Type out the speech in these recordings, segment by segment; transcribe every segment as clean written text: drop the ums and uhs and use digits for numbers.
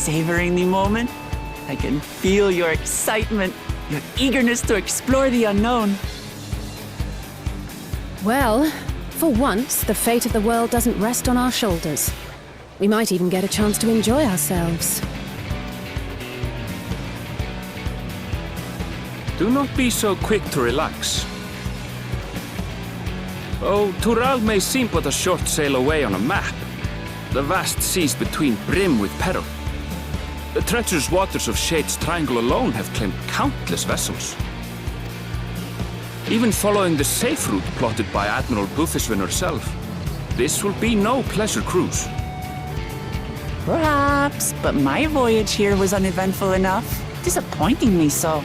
savoring the moment? I can feel your excitement, your eagerness to explore the unknown. Well, for once, the fate of the world doesn't rest on our shoulders. We might even get a chance to enjoy ourselves. Do not be so quick to relax. Oh, Tural may seem but a short sail away on a map. The vast seas between brim with peril. The treacherous waters of Shade's Triangle alone have claimed countless vessels. Even following the safe route plotted by Admiral Bufiswin herself, this will be no pleasure cruise. Perhaps, but my voyage here was uneventful enough, disappointingly so.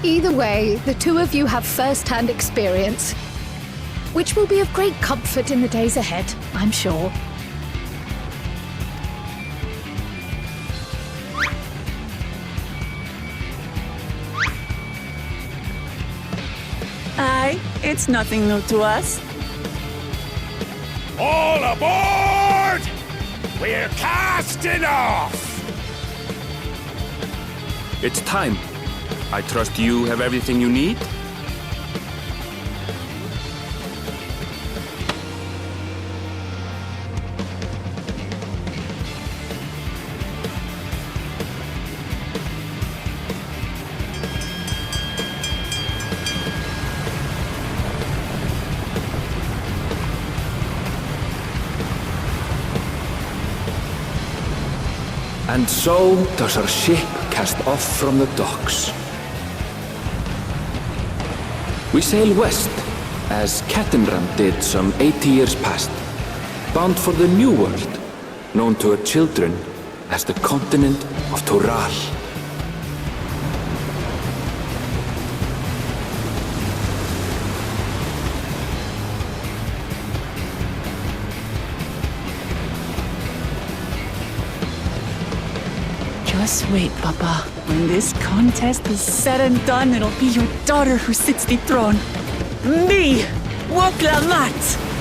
Either way, the two of you have first-hand experience, which will be of great comfort in the days ahead, I'm sure. Aye, it's nothing new to us. All aboard! We're casting off! It's time. I trust you have everything you need? And so does our ship cast off from the docks. We sail west, as Cattenram did some 80 years past, bound for the New World, known to her children as the continent of Tural. Just wait, Papa. When this contest is said and done, it'll be your daughter who sits the throne. Me, Lamat!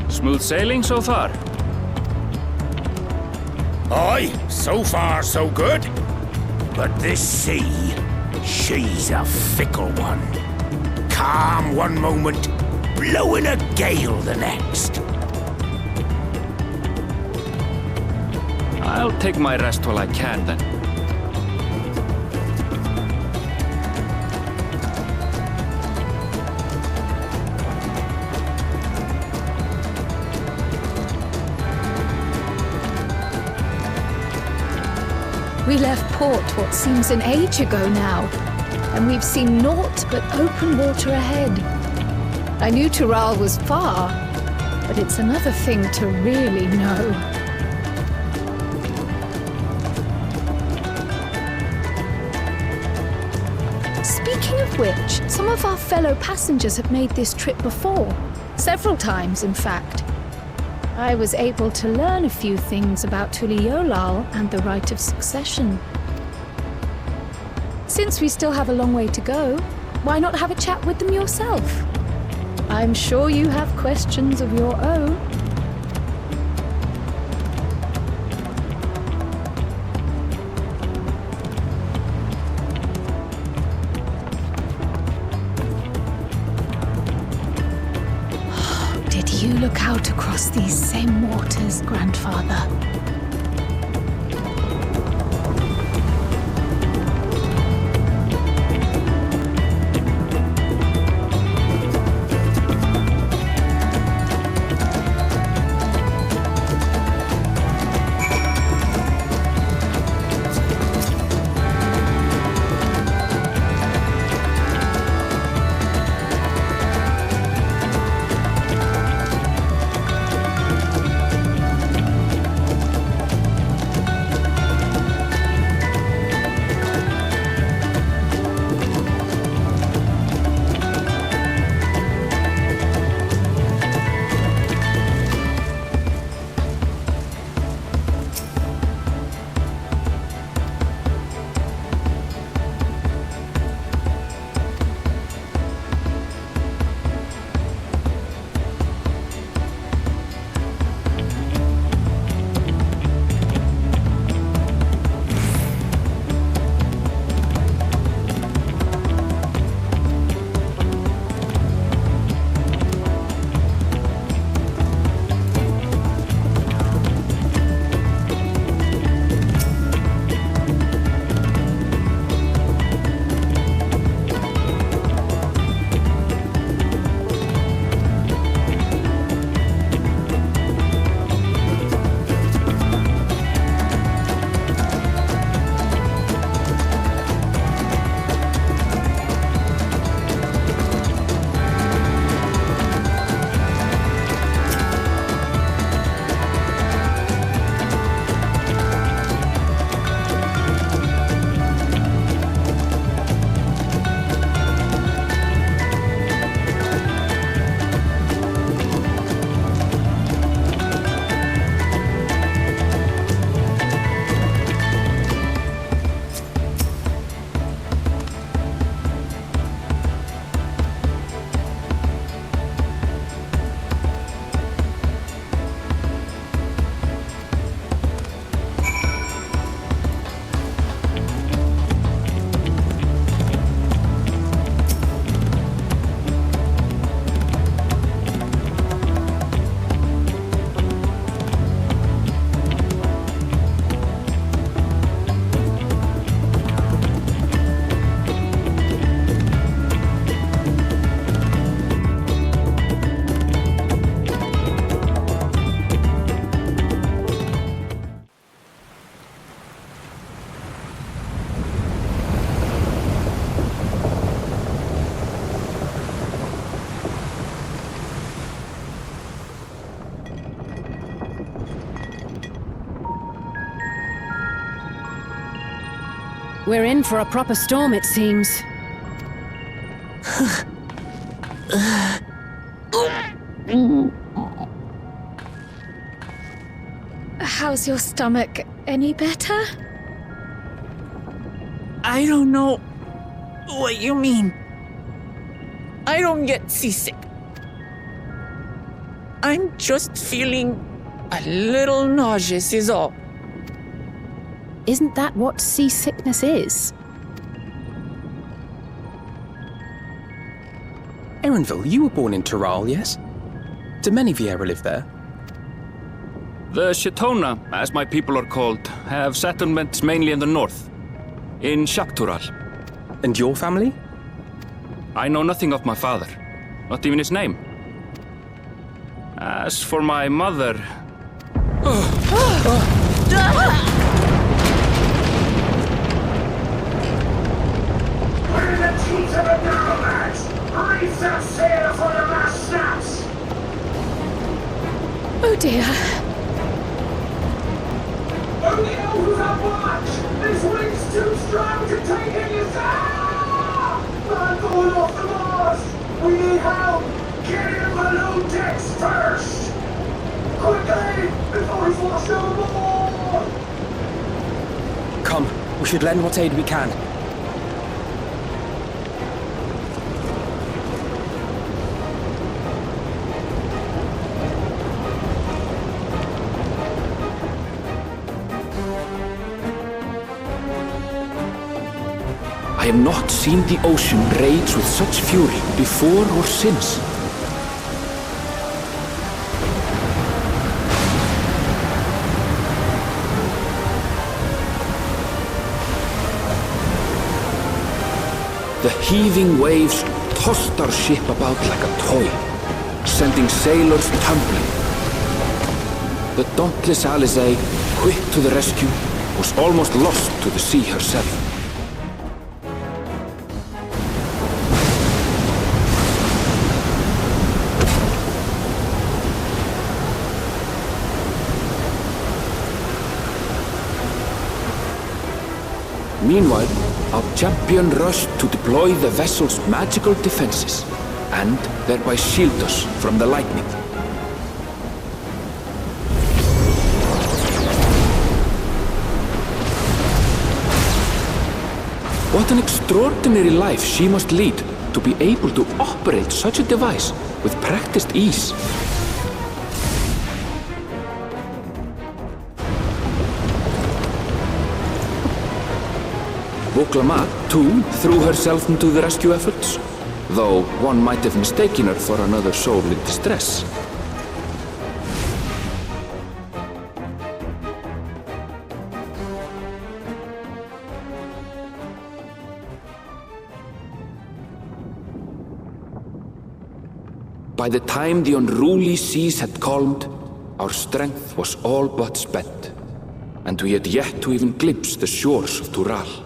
Smooth sailing so far? Aye, so far so good. But this sea, she's a fickle one. Calm one moment, blowing a gale the next. I'll take my rest while I can then. We left port what seems an age ago now, and we've seen naught but open water ahead. I knew Tural was far, but it's another thing to really know. Speaking of which, some of our fellow passengers have made this trip before. Several times, in fact. I was able to learn a few things about Tuliyollal and the right of succession. Since we still have a long way to go, why not have a chat with them yourself? I'm sure you have questions of your own. out across these same waters, Grandfather. We're in for a proper storm, it seems. How's your stomach? Any better? I don't know what you mean. I don't get seasick. I'm just feeling a little nauseous is all. Isn't that what seasickness is? Eorzea, you were born in Tural, yes? Do many Vieira live there? The Shatona, as my people are called, have settlements mainly in the north, in Tural. And your family? I know nothing of my father, not even his name. As for my mother... We're in the teeth of a Lamat! Reef that sail for the last snaps! Oh dear. Only know who's on watch! This wind's too strong to take any I'm going off the mast! We need help! Get in below decks first! Quickly! Before he's washed overboard! Come, we should lend what aid we can. I have not seen the ocean rage with such fury before or since. The heaving waves tossed our ship about like a toy, sending sailors tumbling. The dauntless Eorzea, quick to the rescue, was almost lost to the sea herself. Meanwhile, our champion rushed to deploy the vessel's magical defenses, and thereby shield us from the lightning. What an extraordinary life she must lead to be able to operate such a device with practiced ease. Lamat, too, threw herself into the rescue efforts, though one might have mistaken her for another soul in distress. By the time the unruly seas had calmed, our strength was all but spent, and we had yet to even glimpse the shores of Tural.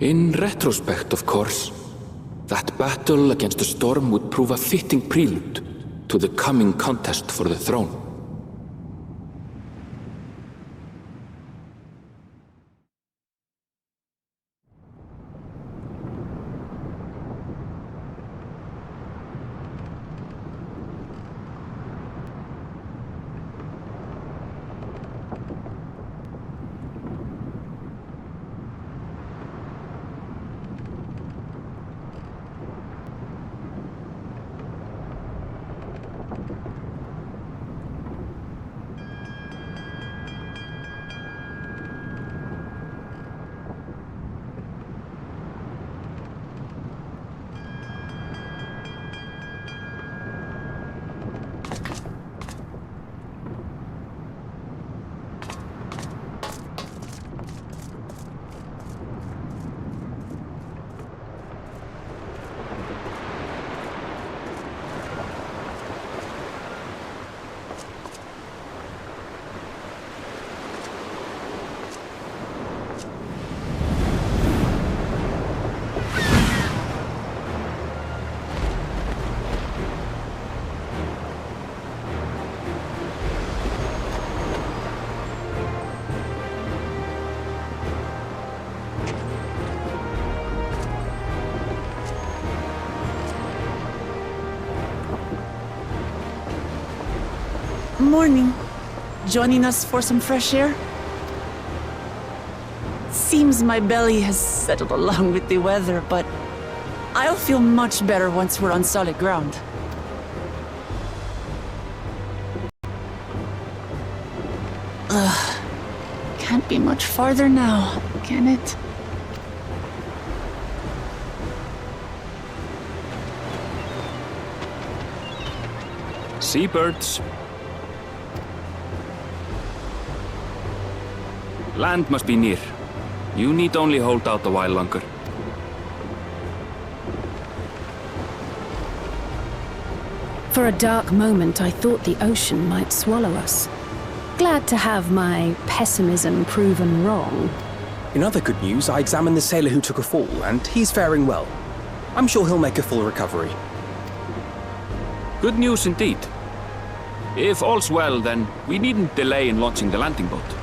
In retrospect, of course, that battle against the storm would prove a fitting prelude to the coming contest for the throne. Morning. Joining us for some fresh air? Seems my belly has settled along with the weather, but I'll feel much better once we're on solid ground. Ugh. Can't be much farther now, can it? Seabirds. Land must be near. You need only hold out a while longer. For a dark moment, I thought the ocean might swallow us. Glad to have my pessimism proven wrong. In other good news, I examined the sailor who took a fall, and he's faring well. I'm sure he'll make a full recovery. Good news indeed. If all's well, then we needn't delay in launching the landing boat.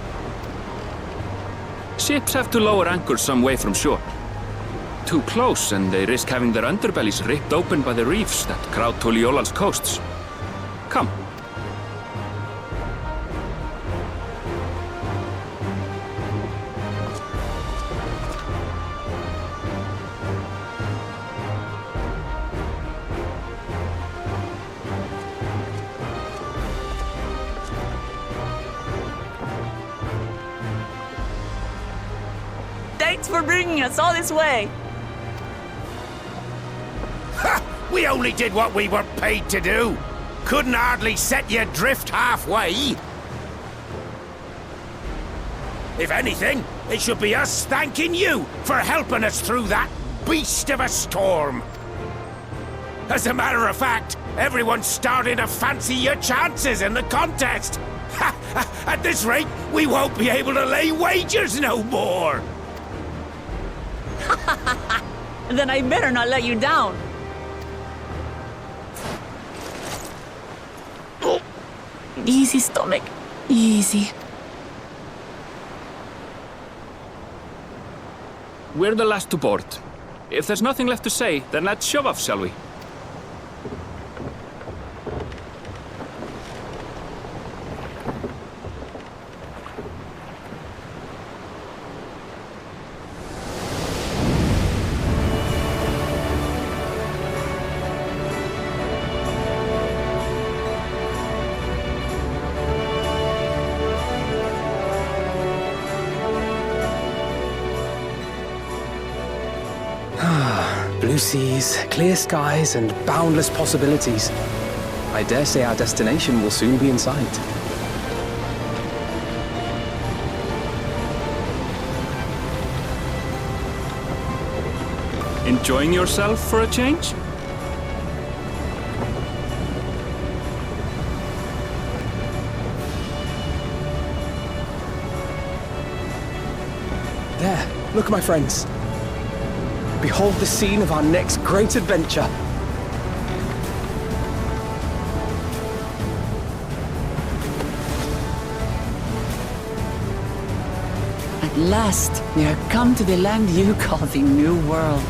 Ships have to lower anchors some way from shore. Too close, and they risk having their underbellies ripped open by the reefs that crowd Tuliyollal's coasts. Come. Thanks for bringing us all this way. Ha! We only did what we were paid to do. Couldn't hardly set you adrift halfway. If anything, it should be us thanking you for helping us through that beast of a storm. As a matter of fact, everyone's starting to fancy your chances in the contest. At this rate, we won't be able to lay wagers no more. Then I better not let you down. Easy, stomach. Easy. We're the last to board. If there's nothing left to say, then let's shove off, shall we? Blue seas, clear skies, and boundless possibilities. I dare say our destination will soon be in sight. Enjoying yourself for a change? There, look, my friends. Behold the scene of our next great adventure. At last, we are come to the land you call the New World.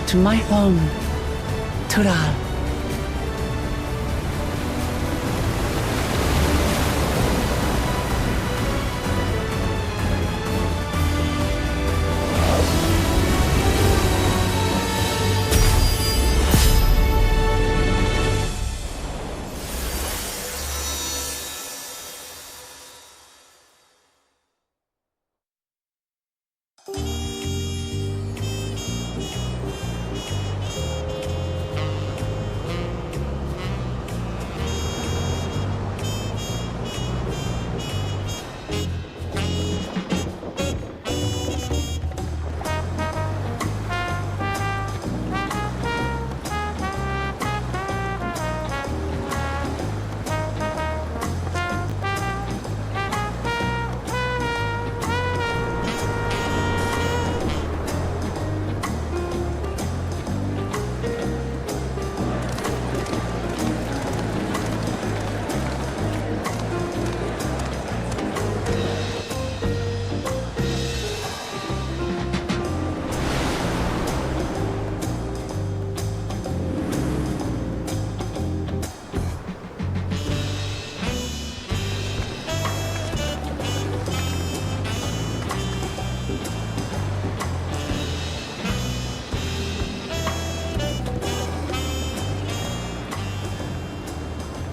To my home, Tural.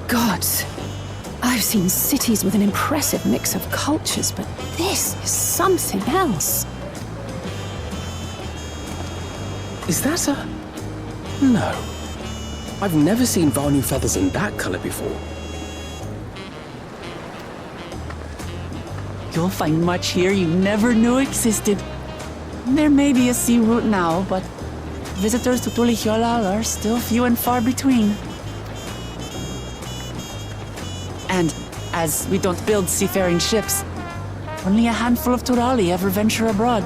Gods, I've seen cities with an impressive mix of cultures, but this is something else. Is that a... No. I've never seen Vanu feathers in that color before. You'll find much here you never knew existed. There may be a sea route now, but visitors to Tuliyollal are still few and far between. And as we don't build seafaring ships, only a handful of Turali ever venture abroad.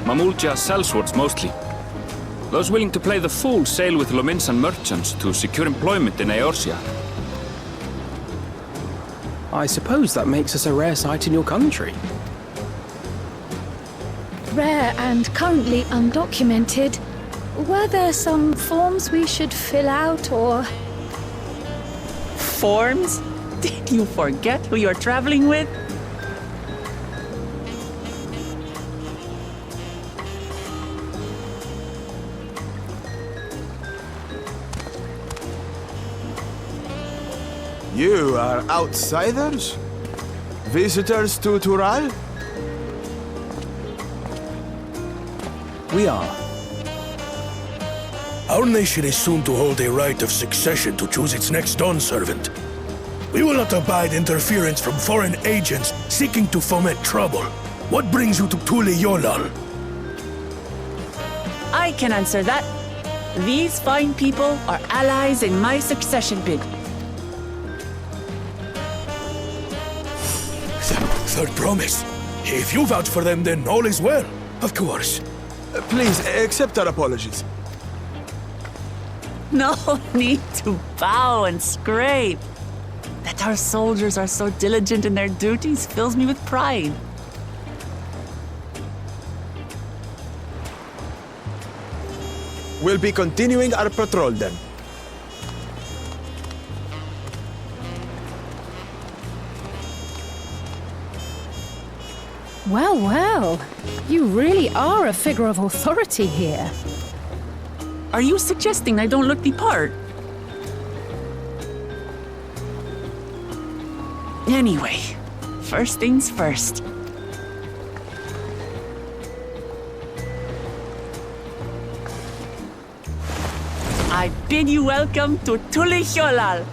Mamulja sellswords mostly. Those willing to play the fool sail with Lominsan merchants to secure employment in Eorzea. I suppose that makes us a rare sight in your country. Rare and currently undocumented. Were there some forms we should fill out or... Forms? Did you forget who you're traveling with? You are outsiders? Visitors to Tural? We are. Our nation is soon to hold a right of succession to choose its next Dawnservant. We will not abide interference from foreign agents seeking to foment trouble. What brings you to Tuliyollal? I can answer that. These fine people are allies in my succession bid. Third promise. If you vouch for them, then all is well. Of course. Please, accept our apologies. No need to bow and scrape. That our soldiers are so diligent in their duties fills me with pride. We'll be continuing our patrol then. Well, well. You really are a figure of authority here. Are you suggesting I don't look the part? Anyway, first things first. I bid you welcome to Tuliyollal.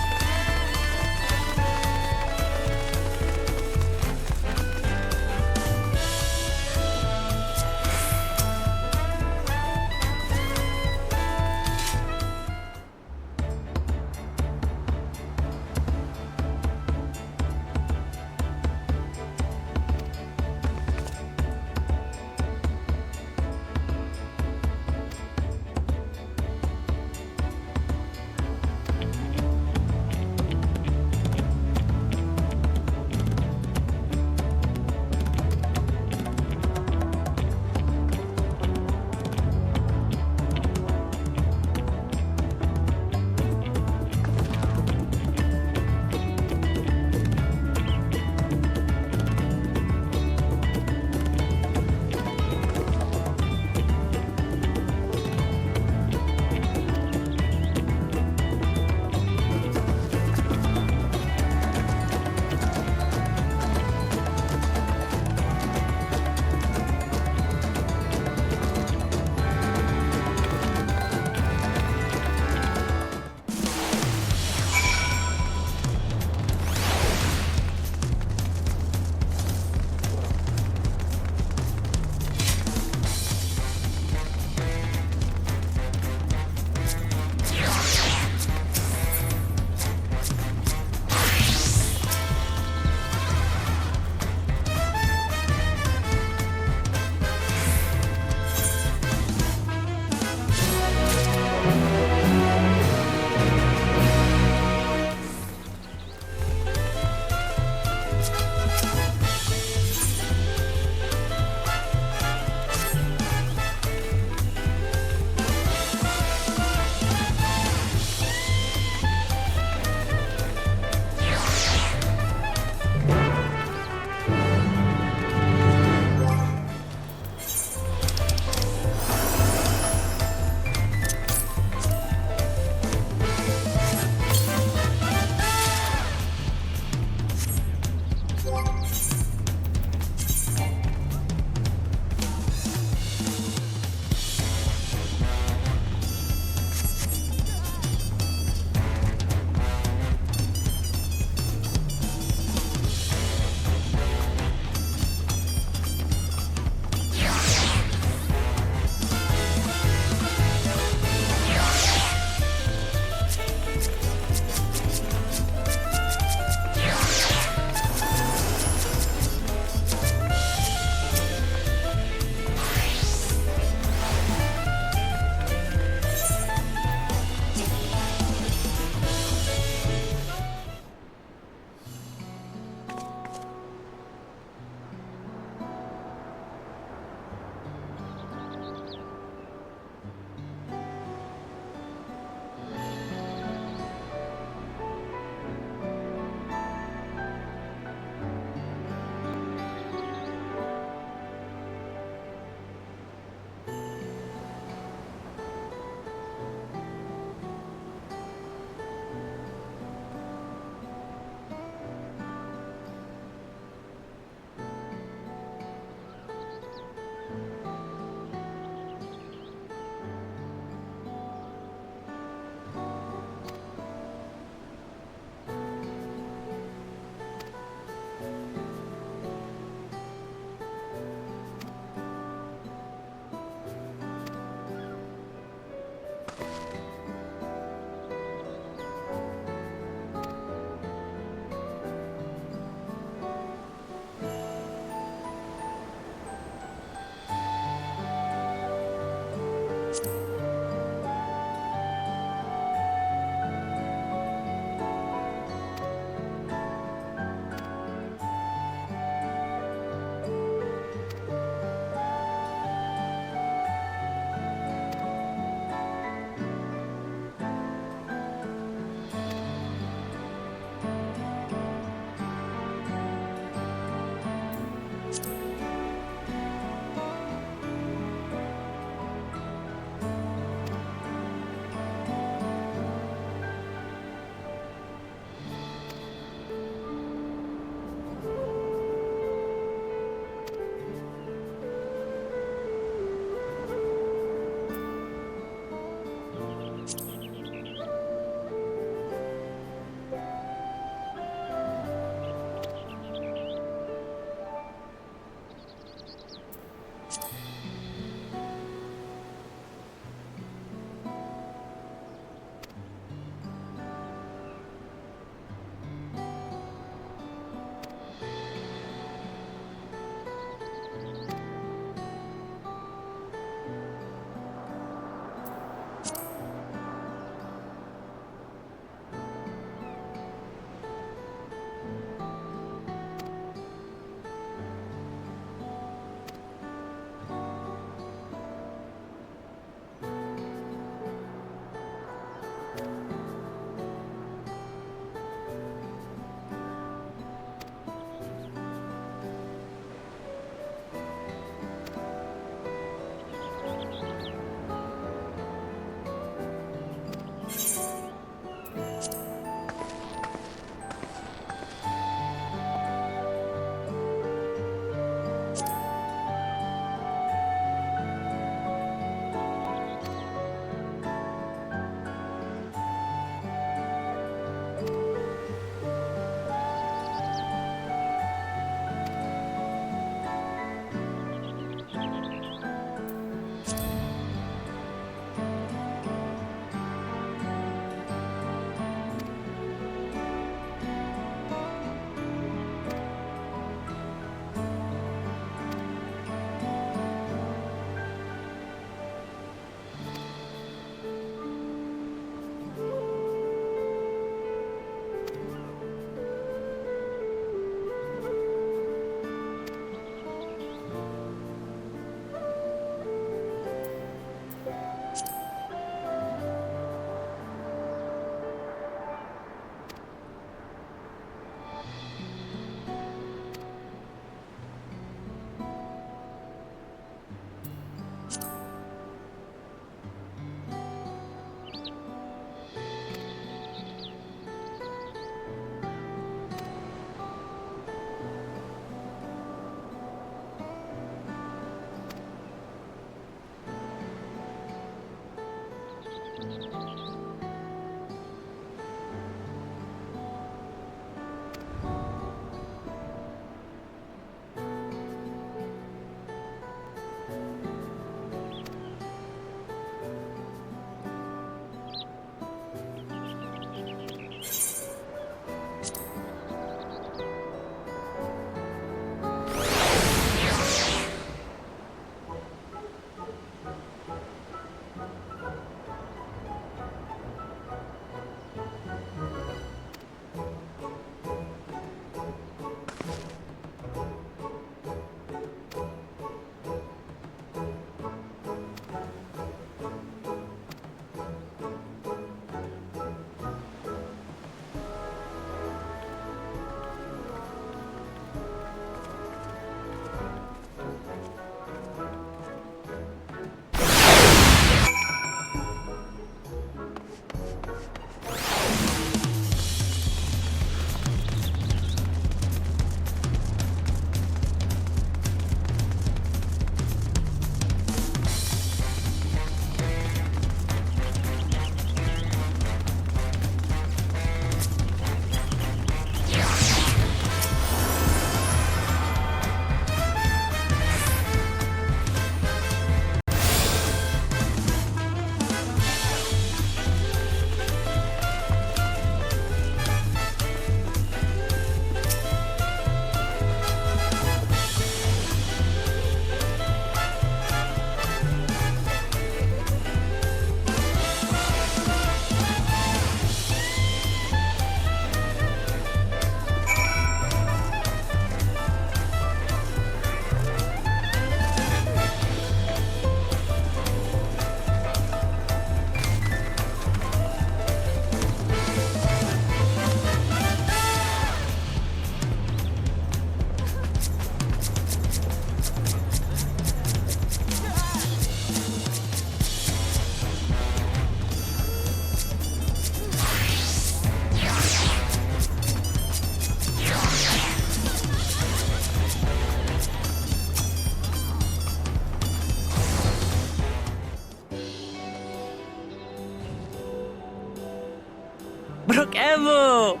Evo!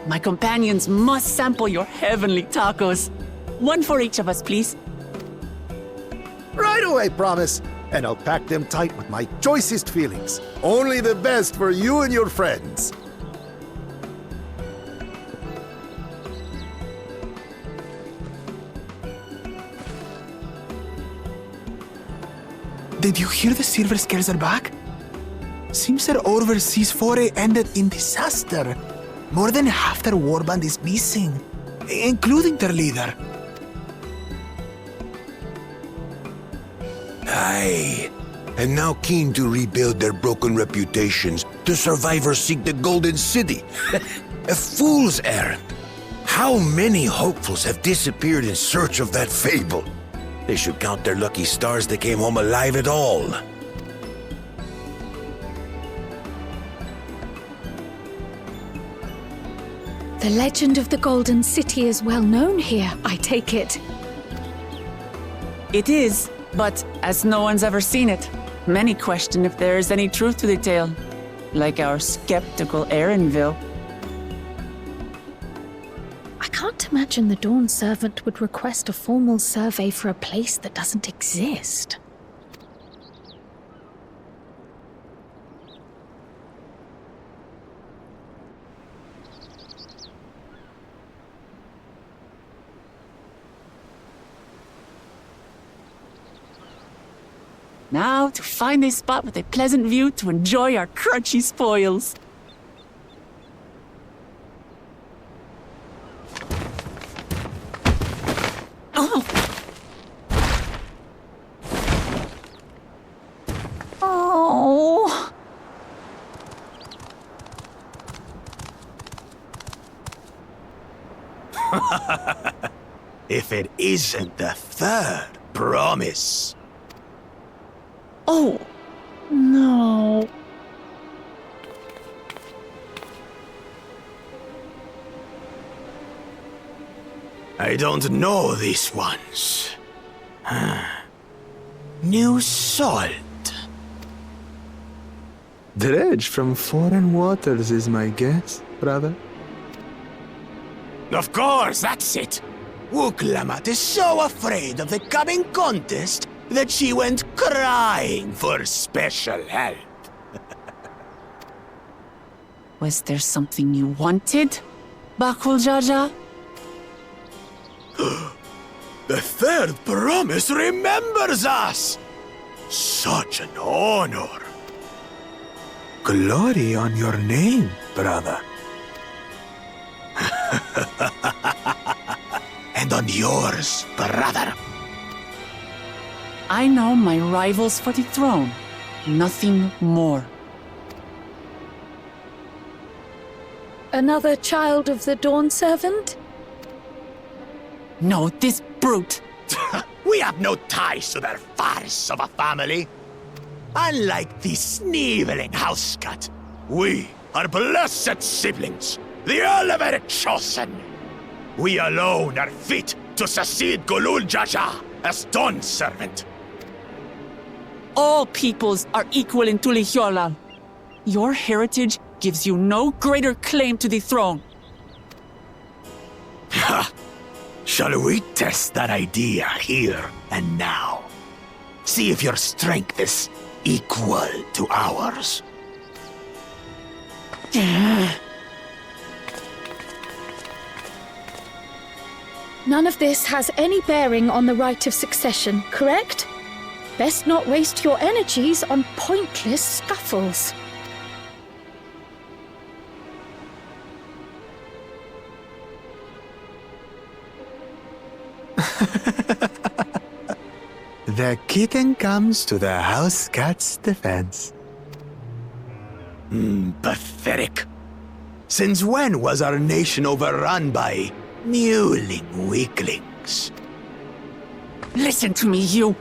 My companions must sample your heavenly tacos. One for each of us, please. Right away, promise. And I'll pack them tight with my choicest feelings. Only the best for you and your friends. Did you hear the silver scales are back? Seems their overseas foray ended in disaster. More than half their warband is missing, including their leader. Aye. And now keen to rebuild their broken reputations, the survivors seek the Golden City. A fool's errand. How many hopefuls have disappeared in search of that fable? They should count their lucky stars they came home alive at all. The legend of the Golden City is well known here, I take it. It is, but as no one's ever seen it, many question if there is any truth to the tale. Like our skeptical Erinville. I can't imagine the Dawnservant would request a formal survey for a place that doesn't exist. Now to find a spot with a pleasant view to enjoy our crunchy spoils. Oh! Oh! If it isn't the third promise. Oh, no. I don't know these ones. New salt. Dredge from foreign waters is my guess, brother. Of course, that's it. Lamat is so afraid of the coming contest that she went crying for special help. Was there something you wanted, Bakul Jaja? The third promise remembers us! Such an honor. Glory on your name, brother. And on yours, brother. I know my rivals for the throne. Nothing more. Another child of the Dawnservant? No, this brute. We have no ties to their farce of a family. Unlike the sneevling housecut, we are blessed siblings, the elevated chosen. We alone are fit to succeed Gulul Jaja as Dawnservant. All peoples are equal in Tuliyollal. Your heritage gives you no greater claim to the throne. Ha! Shall we test that idea here and now? See if your strength is equal to ours. None of this has any bearing on the right of succession, correct? Best not waste your energies on pointless scuffles. The kitten comes to the house cat's defense. Pathetic. Since when was our nation overrun by mewling weaklings? Listen to me, you.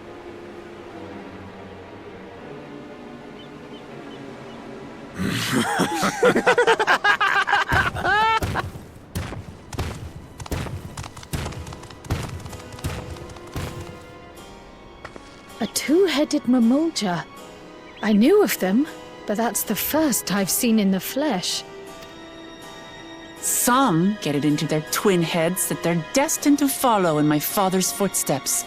A two-headed mamulja. I knew of them, but that's the first I've seen in the flesh. Some get it into their twin heads that they're destined to follow in my father's footsteps.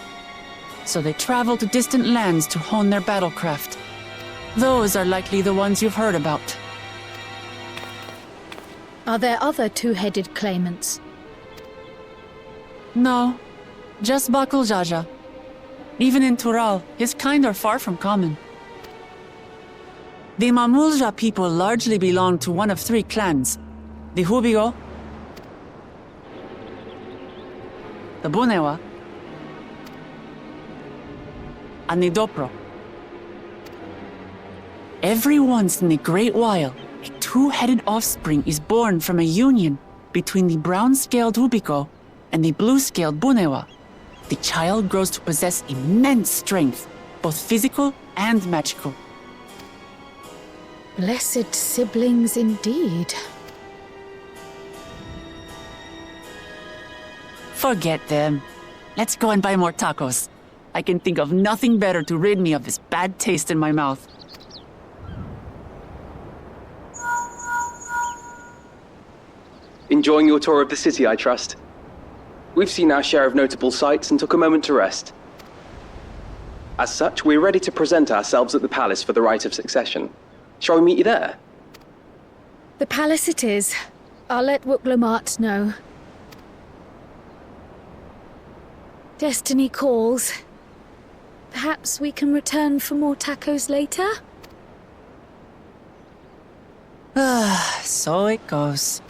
So they travel to distant lands to hone their battlecraft. Those are likely the ones you've heard about. Are there other two-headed claimants? No, just Bakul Jaja. Even in Tural, his kind are far from common. The Mamulja people largely belong to one of three clans. The Hubigo, the Bunewa, and the Dopro. Every once in a great while, a two-headed offspring is born from a union between the brown-scaled Hubigo and the blue-scaled Bunewa. The child grows to possess immense strength, both physical and magical. Blessed siblings indeed. Forget them. Let's go and buy more tacos. I can think of nothing better to rid me of this bad taste in my mouth. Enjoying your tour of the city, I trust. We've seen our share of notable sights and took a moment to rest. As such, we're ready to present ourselves at the palace for the rite of succession. Shall we meet you there? The palace it is. I'll let Lamat know. Destiny calls. Perhaps we can return for more tacos later? So it goes.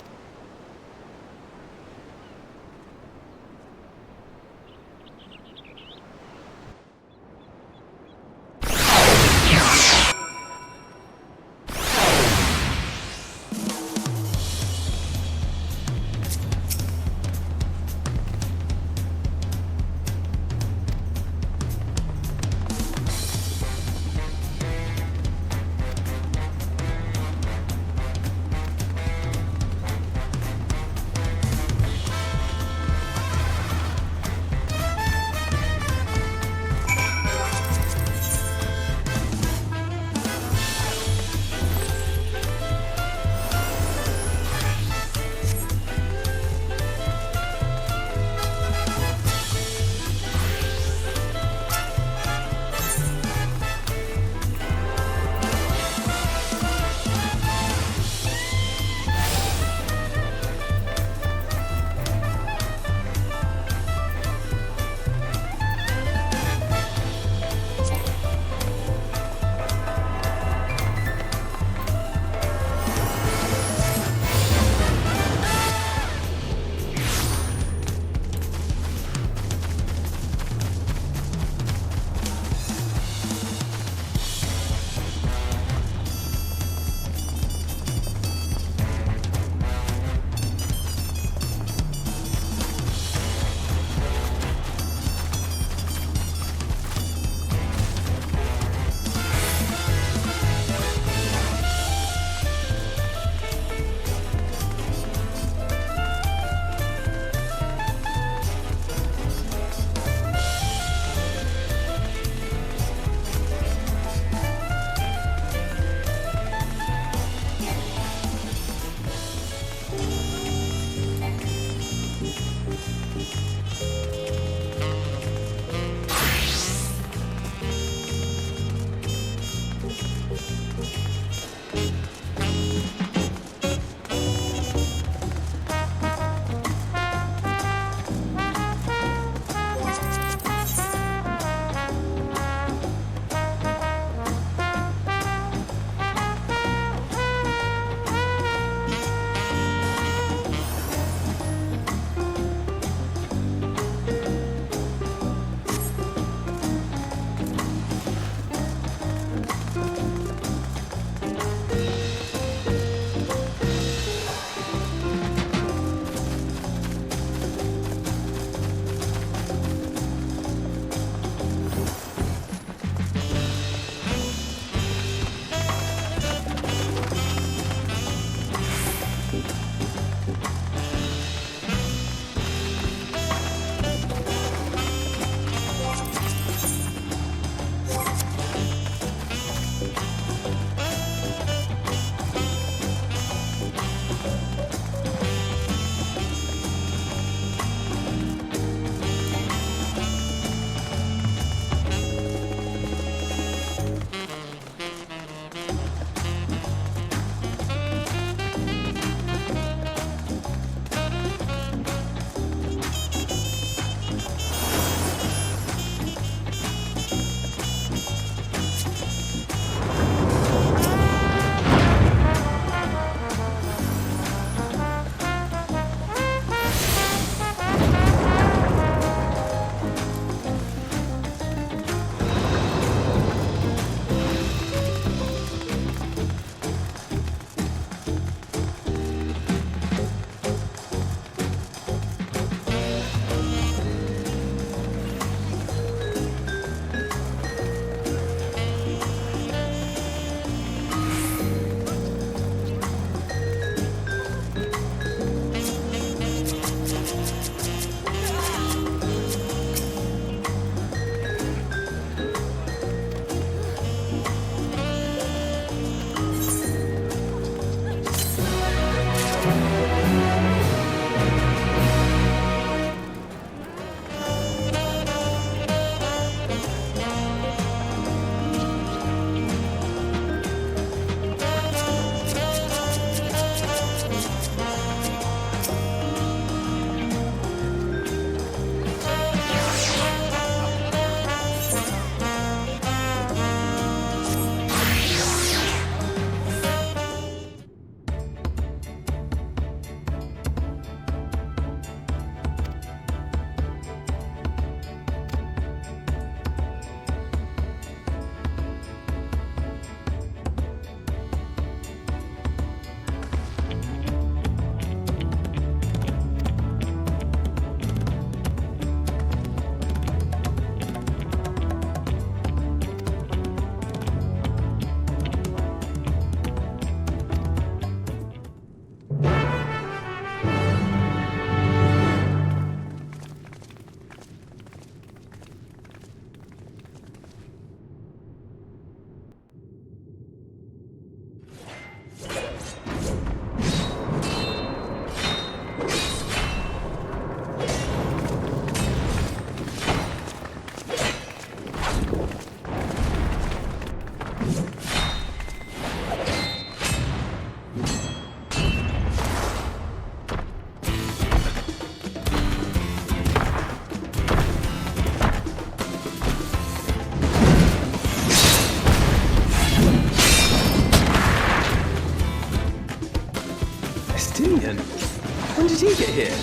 When did he get here?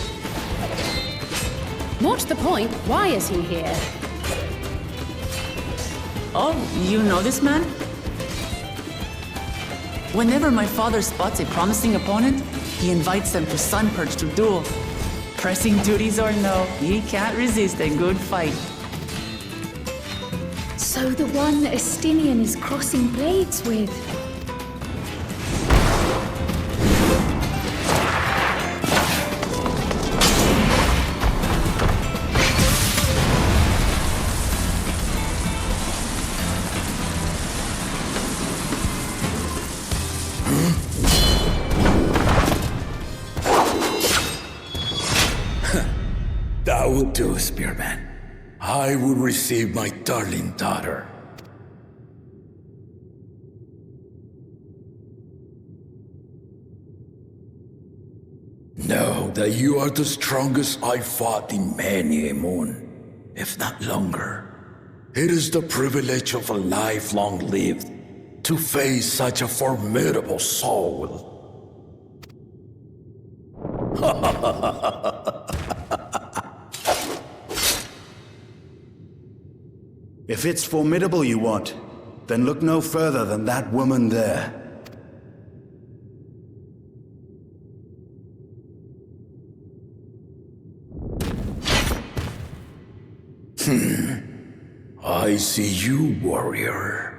What's the point? Why is he here? Oh, you know this man? Whenever my father spots a promising opponent, he invites them to Sunpurge to duel. Pressing duties or no, he can't resist a good fight. So the one that Estinian is crossing blades with. That will do, Spearman. I will receive my darling daughter. Know that you are the strongest I fought in many a moon, if not longer. It is the privilege of a life long lived to face such a formidable soul. If it's formidable you want, then look no further than that woman there. I see you, warrior.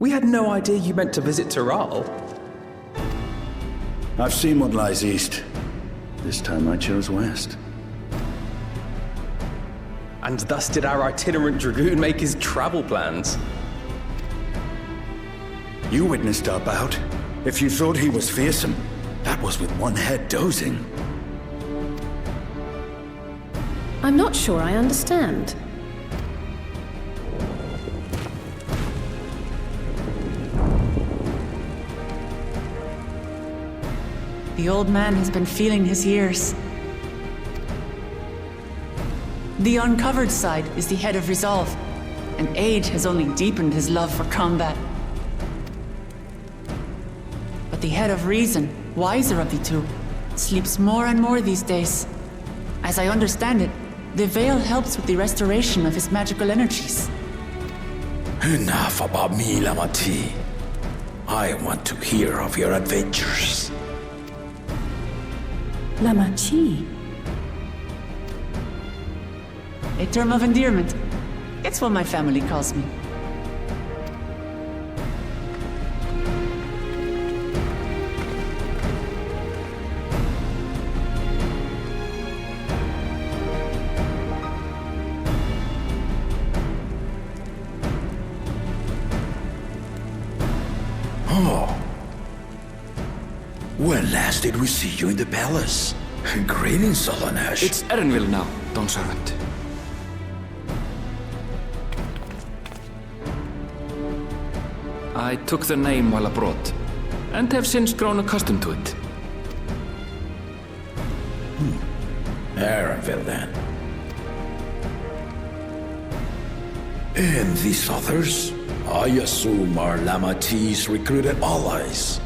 We had no idea you meant to visit Tural. I've seen what lies east. This time I chose west. And thus did our itinerant dragoon make his travel plans. You witnessed our bout. If you thought he was fearsome, that was with one head dozing. I'm not sure I understand. The old man has been feeling his years. The uncovered side is the head of resolve, and age has only deepened his love for combat. But the head of reason, wiser of the two, sleeps more and more these days. As I understand it, the veil helps with the restoration of his magical energies. Enough about me, Lamat. I want to hear of your adventures. Lamat. A term of endearment. It's what my family calls me. Oh. When last did we see you in the palace? Greetings, Solanash. It's Erenville now, Dawnservant. I took the name while abroad, and have since grown accustomed to it. Erenville, then. And these others? I assume are Lamat's recruited allies.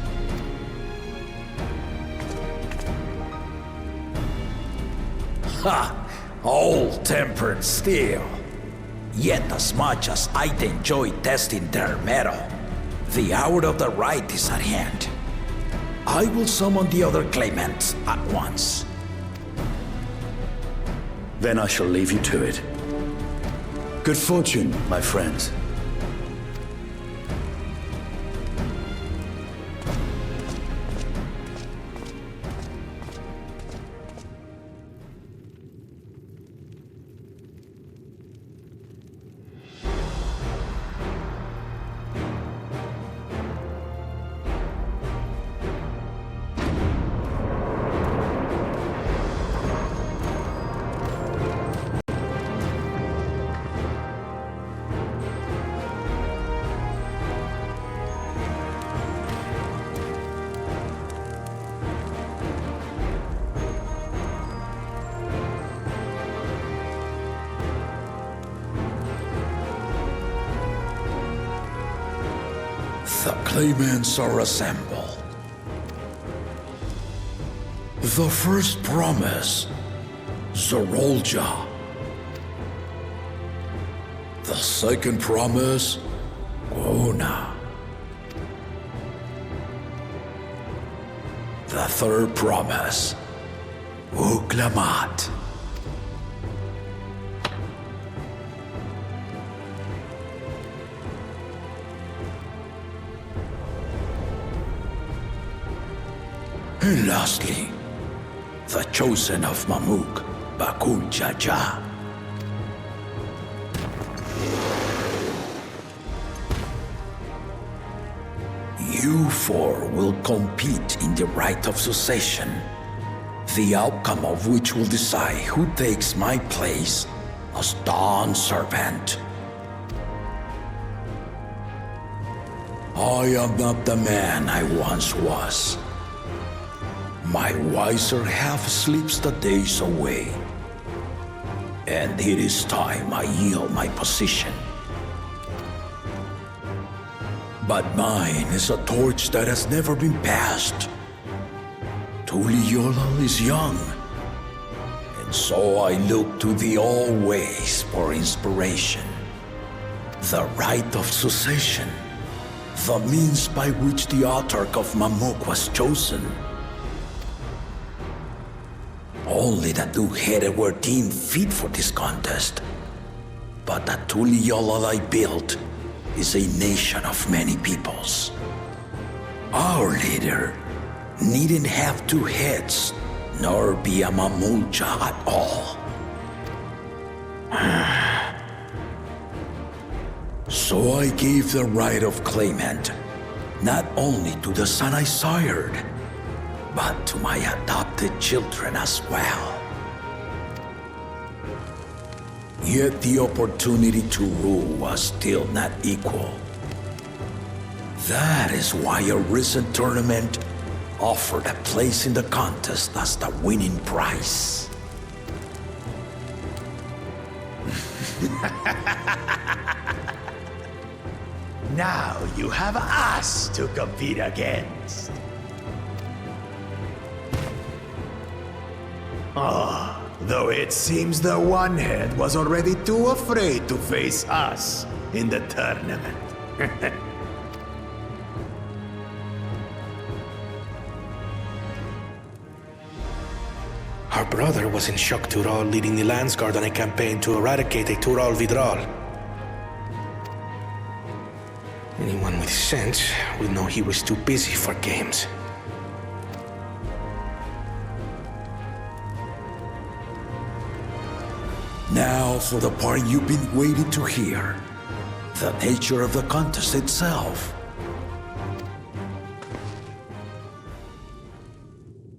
Ha! Old-tempered still. Yet as much as I'd enjoy testing their mettle, the hour of the right is at hand. I will summon the other claimants at once. Then I shall leave you to it. Good fortune, my friends. claimants are assembled. The first promise, Eorzea. The second promise, Gona. The third promise, Lamat. And lastly, the chosen of Mamuk, Bakul Jaja. You four will compete in the right of succession, the outcome of which will decide who takes my place as Dawnservant. I am not the man I once was. My wiser half sleeps the days away, and it is time I yield my position. But mine is a torch that has never been passed. Tuliyollal is young, and so I look to the always for inspiration. The right of succession, the means by which the autarch of Mamuk was chosen. Only the two-headed were deemed fit for this contest. But the Tuliyollal I built is a nation of many peoples. Our leader needn't have two heads, nor be a Mamulja at all. So I gave the right of claimant not only to the son I sired, but to my adopted children as well. Yet the opportunity to rule was still not equal. That is why a recent tournament offered a place in the contest as the winning prize. Now you have us to compete against. Though it seems the one-head was already too afraid to face us in the tournament. Our brother was in Shock Tural leading the Landsguard on a campaign to eradicate a Tural Vidral. Anyone with sense would know he was too busy for games. Now for the part you've been waiting to hear. The nature of the contest itself.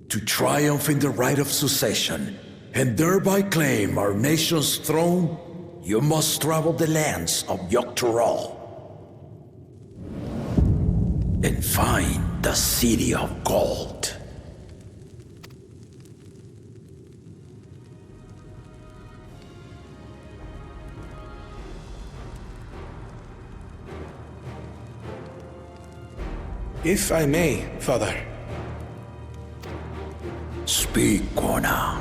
To triumph in the right of succession, and thereby claim our nation's throne, you must travel the lands of Tural and find the City of Gold. If I may, Father. Speak, Gona.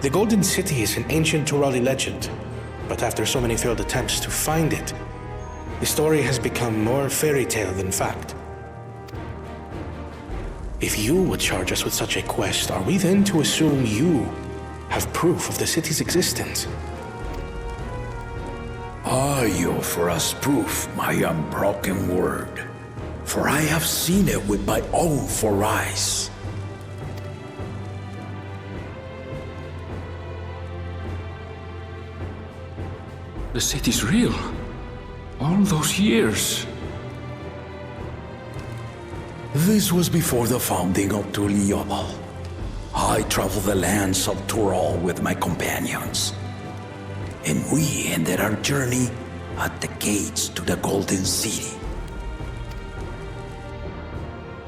The Golden City is an ancient Turali legend, but after so many failed attempts to find it, the story has become more fairy tale than fact. If you would charge us with such a quest, are we then to assume you have proof of the city's existence? I offer as proof my unbroken word, for I have seen it with my own four eyes. The city's real. All those years. This was before the founding of Tuliyollal. I traveled the lands of Tural with my companions, and we ended our journey at the gates to the Golden City.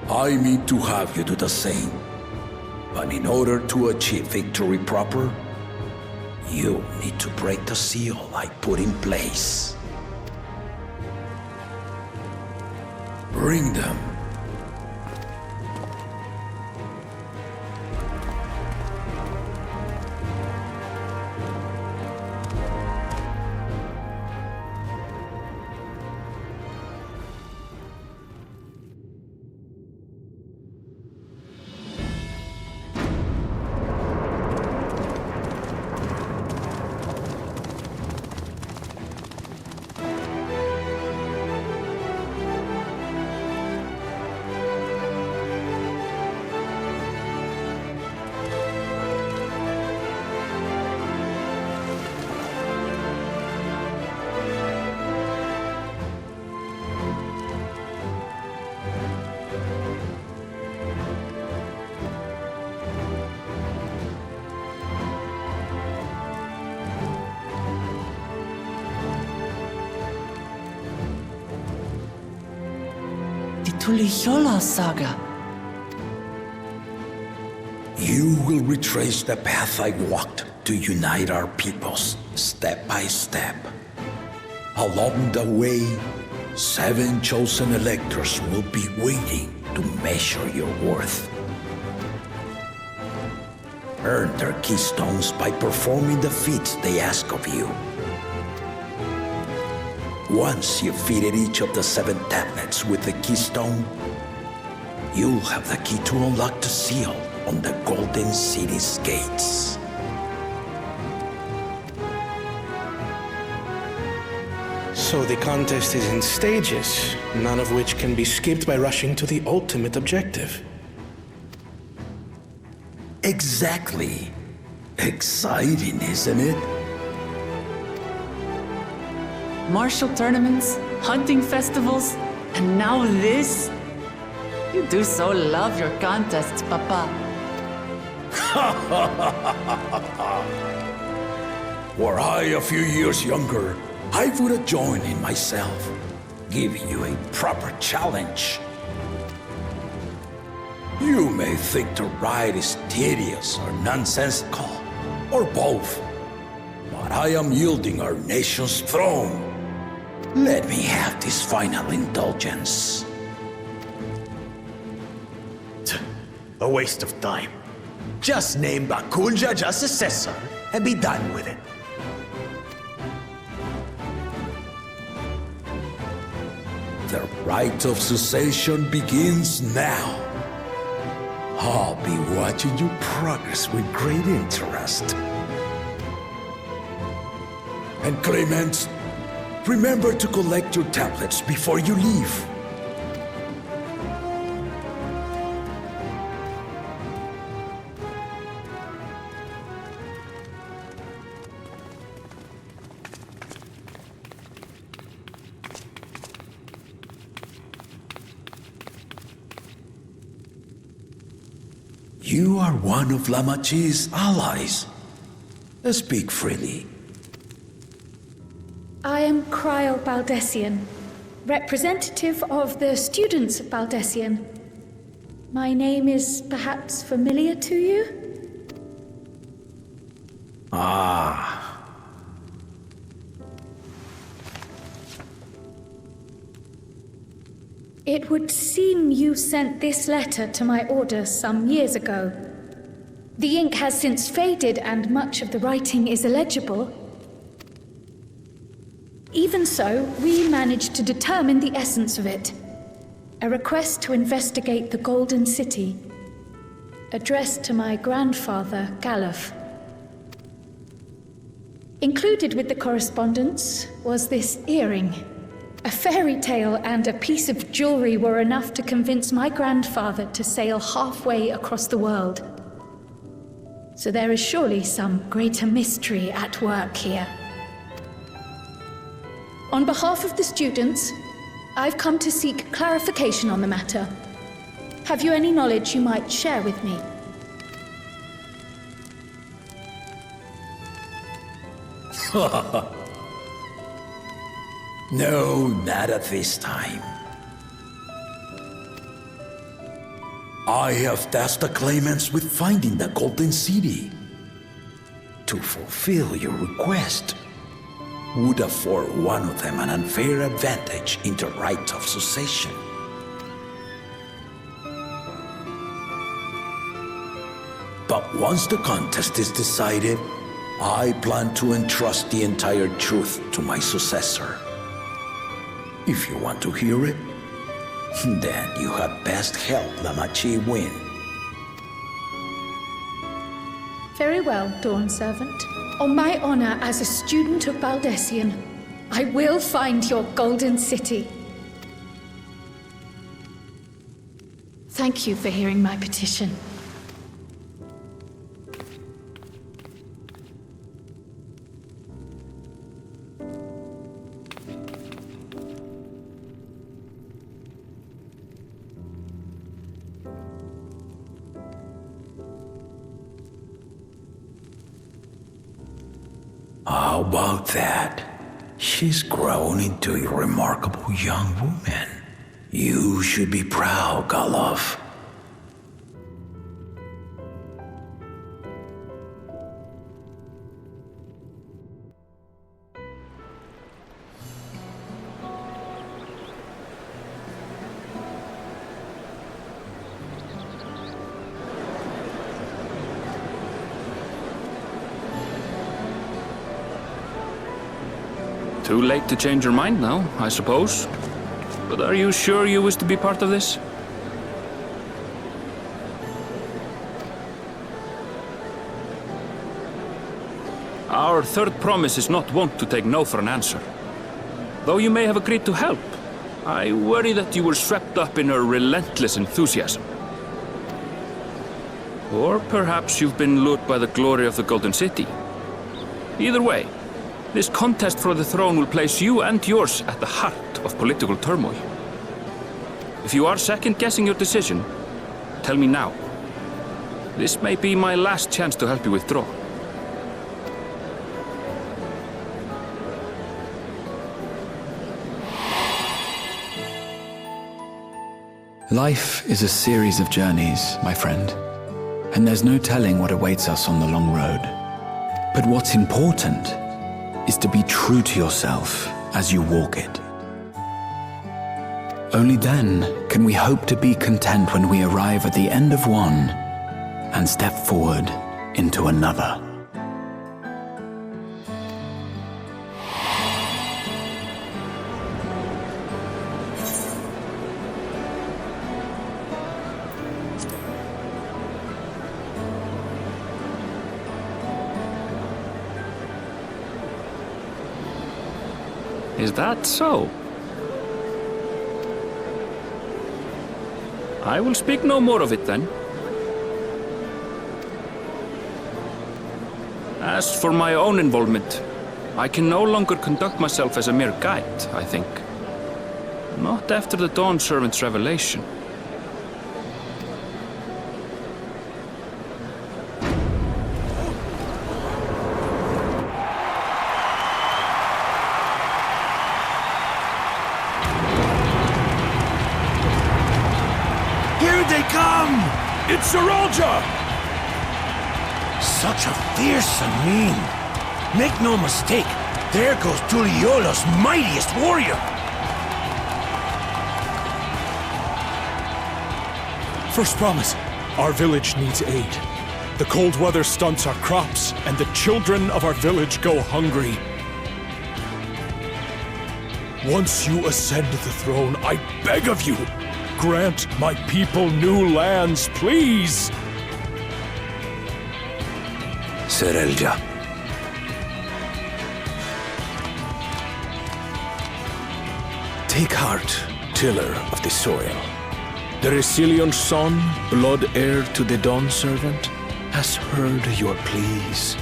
I mean to have you do the same, but in order to achieve victory proper, you need to break the seal I put in place. Bring them. Tuliyollal saga. You will retrace the path I walked to unite our peoples, step by step. Along the way, 7 chosen electors will be waiting to measure your worth. Earn their keystones by performing the feats they ask of you. Once you've fitted each of the 7 tablets with the keystone, you'll have the key to unlock the seal on the Golden City's gates. So the contest is in stages, none of which can be skipped by rushing to the ultimate objective. Exactly. Exciting, isn't it? Martial tournaments, hunting festivals, and now this? You do so love your contests, Papa. Were I a few years younger, I would have joined in myself, giving you a proper challenge. You may think the ride is tedious or nonsensical, or both, but I am yielding our nation's throne. Let me have this final indulgence. A waste of time. Just name Bakunja as successor and be done with it. The rite of succession begins now. I'll be watching you progress with great interest. And Clemens, remember to collect your tablets before you leave. You are one of Lamat's allies. Speak freely. I am Cryle Baldessian, representative of the students of Baldessian. My name is perhaps familiar to you? Ah. It would seem you sent this letter to my order some years ago. The ink has since faded and much of the writing is illegible. Even so, we managed to determine the essence of it. A request to investigate the Golden City, addressed to my grandfather, Galuf. Included with the correspondence was this earring. A fairy tale and a piece of jewelry were enough to convince my grandfather to sail halfway across the world. So there is surely some greater mystery at work here. On behalf of the students, I've come to seek clarification on the matter. Have you any knowledge you might share with me? No, not at this time. I have tasked the claimants with finding the Golden City. To fulfill your request would afford one of them an unfair advantage in the right of succession. But once the contest is decided, I plan to entrust the entire truth to my successor. If you want to hear it, then you had best help Lamat win. Very well, Dawnservant. On my honor as a student of Baldessian, I will find your golden city. Thank you for hearing my petition. How about that? She's grown into a remarkable young woman. You should be proud, Galov. Too late to change your mind now, I suppose. But are you sure you wish to be part of this? Our third promise is not wont to take no for an answer. Though you may have agreed to help, I worry that you were swept up in her relentless enthusiasm. Or perhaps you've been lured by the glory of the Golden City. Either way, this contest for the throne will place you and yours at the heart of political turmoil. If you are second-guessing your decision, tell me now. This may be my last chance to help you withdraw. Life is a series of journeys, my friend, and there's no telling what awaits us on the long road. But what's important is to be true to yourself as you walk it. Only then can we hope to be content when we arrive at the end of one and step forward into another. Is that so? I will speak no more of it then. As for my own involvement, I can no longer conduct myself as a mere guide, I think. Not after the Dawnservant's revelation. It's Eorzea! Such a fearsome mien. Make no mistake, there goes Tuliyollal's mightiest warrior. First promise, our village needs aid. The cold weather stunts our crops, and the children of our village go hungry. Once you ascend the throne, I beg of you, grant my people new lands, please! Eorzea. Take heart, tiller of the soil. The resilient son, blood heir to the Dawnservant, has heard your pleas.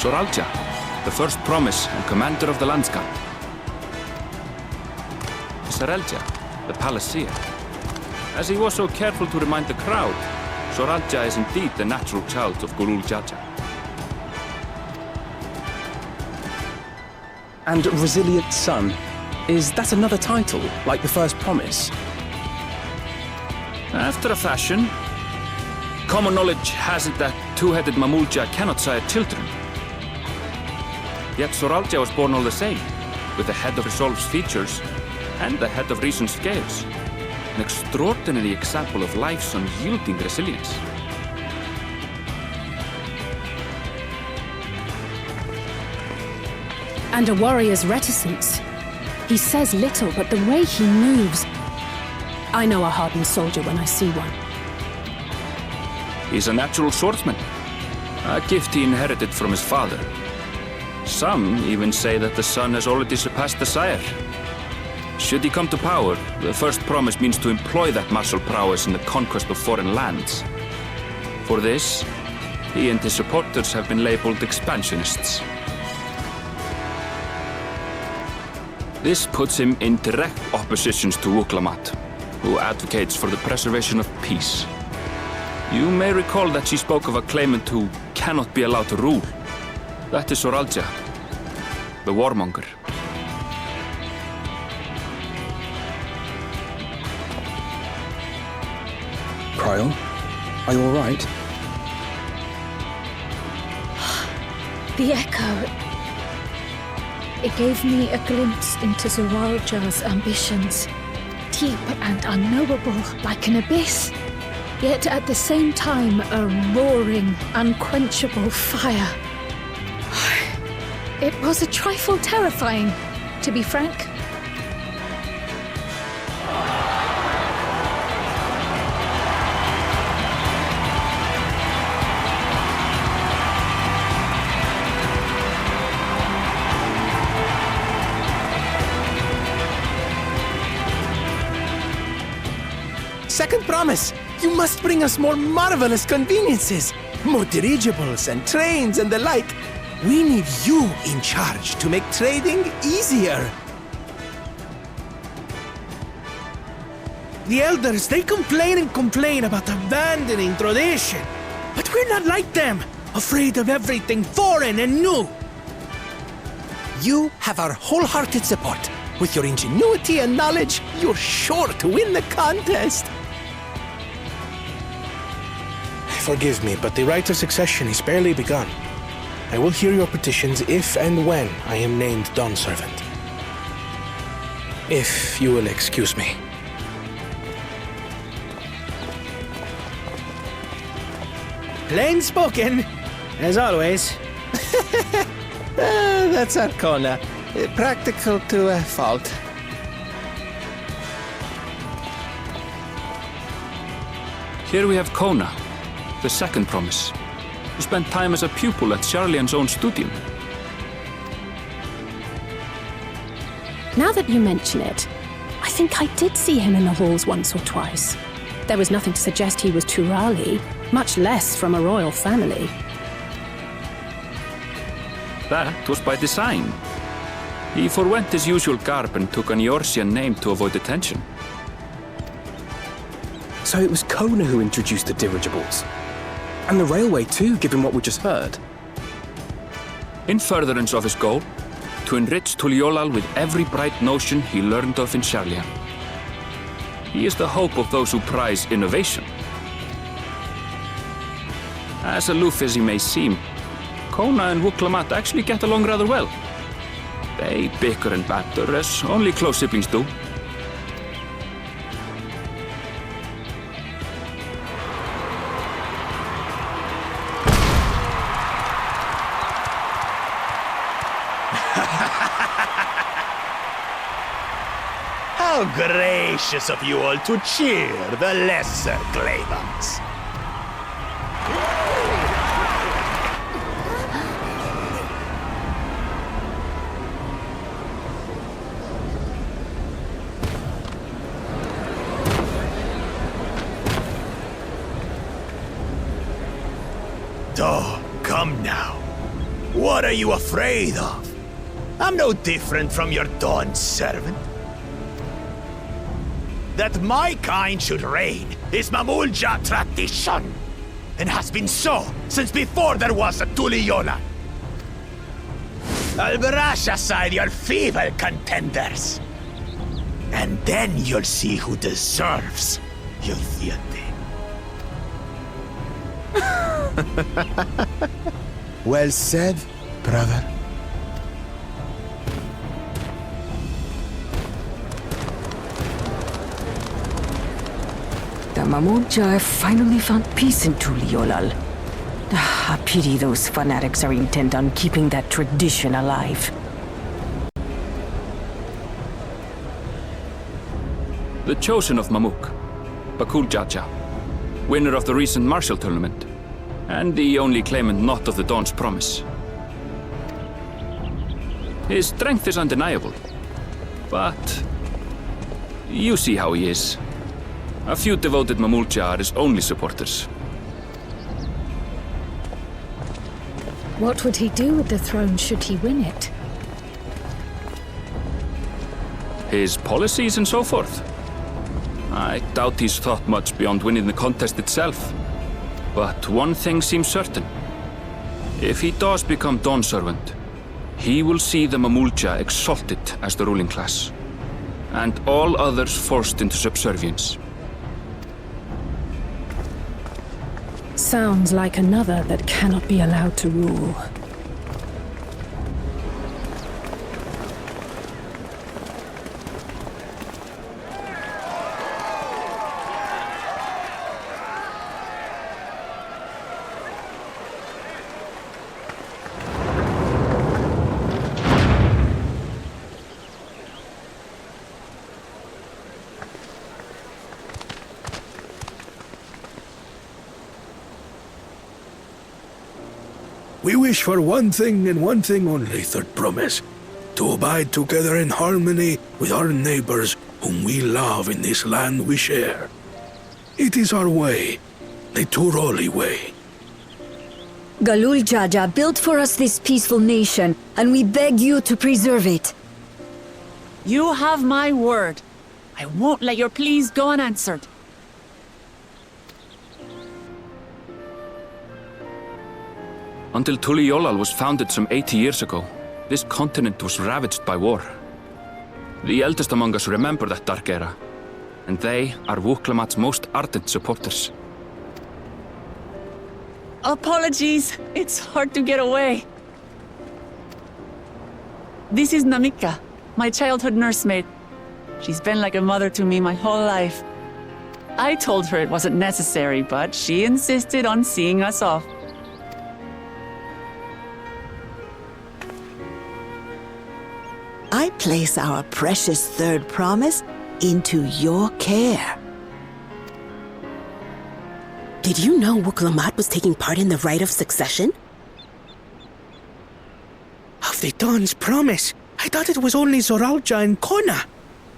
Eorzea, the first promise and commander of the landscape. Eorzea, the palaceer. As he was so careful to remind the crowd, Eorzea is indeed the natural child of Gulul Jaja. And Resilient Son, is that another title, like the first promise? After a fashion. Common knowledge has it that two-headed Mamulja cannot sire children. Yet Eorzea was born all the same, with the head of resolve's features and the head of reason's scales. An extraordinary example of life's unyielding resilience. And a warrior's reticence. He says little, but the way he moves... I know a hardened soldier when I see one. He's a natural swordsman, a gift he inherited from his father. Some even say that the son has already surpassed the sire. Should he come to power, the first promise means to employ that martial prowess in the conquest of foreign lands. For this, he and his supporters have been labeled expansionists. This puts him in direct opposition to Lamat, who advocates for the preservation of peace. You may recall that she spoke of a claimant who cannot be allowed to rule. That is Eorzea, the warmonger. Kyle, are you all right? The echo. It gave me a glimpse into Zoralja's ambitions. Deep and unknowable, like an abyss. Yet at the same time, a roaring, unquenchable fire. It was a trifle terrifying, to be frank. Second promise, you must bring us more marvelous conveniences. More dirigibles and trains and the like. We need you in charge to make trading easier. The elders, they complain and complain about abandoning tradition. But we're not like them, afraid of everything foreign and new. You have our wholehearted support. With your ingenuity and knowledge, you're sure to win the contest. Forgive me, but the right of succession is barely begun. I will hear your petitions if and when I am named Dawnservant. If you will excuse me. Plain spoken, as always. That's Arcona. Practical to a fault. Here we have Kona, the second promise, who spent time as a pupil at Sharlian's own studium. Now that you mention it, I think I did see him in the halls once or twice. There was nothing to suggest he was Turali, much less from a royal family. That was by design. He forwent his usual garb and took an Eorzean name to avoid attention. So it was Kona who introduced the dirigibles. And the railway too, given what we just heard. In furtherance of his goal, to enrich Tuliyollal with every bright notion he learned of in Sharlian. He is the hope of those who prize innovation. As aloof as he may seem, Kona and Lamat actually get along rather well. They bicker and banter as only close siblings do. How gracious of you all to cheer the lesser claimants. Oh, come now. What are you afraid of? I'm no different from your Dawnservant. That my kind should reign is Mamulja tradition, and has been so since before there was a Tuliyollal. I'll brush aside your feeble contenders, and then you'll see who deserves your fealty. Well said, brother. The Mamulja finally found peace in Tuliyollal. A pity those fanatics are intent on keeping that tradition alive. The chosen of Mamuk, Bakul Jaja, winner of the recent martial tournament, and the only claimant not of the Dawn's promise. His strength is undeniable, but you see how he is. A few devoted Mamulja are his only supporters. What would he do with the throne should he win it? His policies and so forth. I doubt he's thought much beyond winning the contest itself. But one thing seems certain. If he does become Dawnservant, he will see the Mamulja exalted as the ruling class, and all others forced into subservience. Sounds like another that cannot be allowed to rule. We wish for one thing and one thing only, Third Promise. To abide together in harmony with our neighbors whom we love in this land we share. It is our way, the Turali way. Galul Jaja built for us this peaceful nation, and we beg you to preserve it. You have my word. I won't let your pleas go unanswered. Until Tuliyollal was founded some 80 years ago, this continent was ravaged by war. The eldest among us remember that dark era, and they are Lamat's most ardent supporters. Apologies, it's hard to get away. This is Namika, my childhood nursemaid. She's been like a mother to me my whole life. I told her it wasn't necessary, but she insisted on seeing us off. I place our precious third promise into your care. Did you know Lamat was taking part in the rite of succession? Of the Dawn's promise? I thought it was only Zoralja and Kona.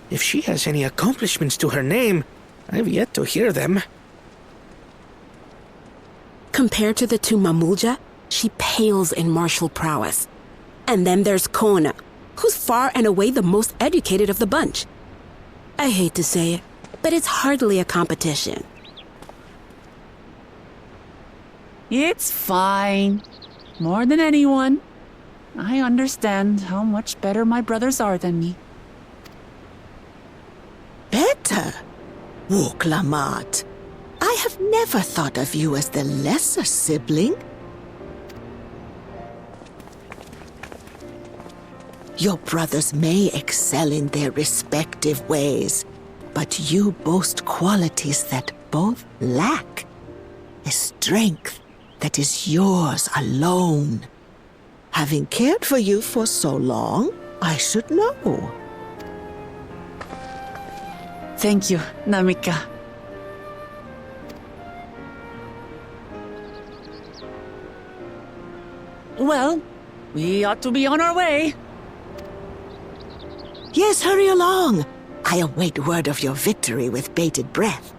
If she has any accomplishments to her name, I've yet to hear them. Compared to the two Mamulja, she pales in martial prowess. And then there's Kona, who's far and away the most educated of the bunch. I hate to say it, but it's hardly a competition. It's fine. More than anyone. I understand how much better my brothers are than me. Better? Lamat, I have never thought of you as the lesser sibling. Your brothers may excel in their respective ways, but you boast qualities that both lack. A strength that is yours alone. Having cared for you for so long, I should know. Thank you, Namika. Well, we ought to be on our way. Yes, hurry along. I await word of your victory with bated breath.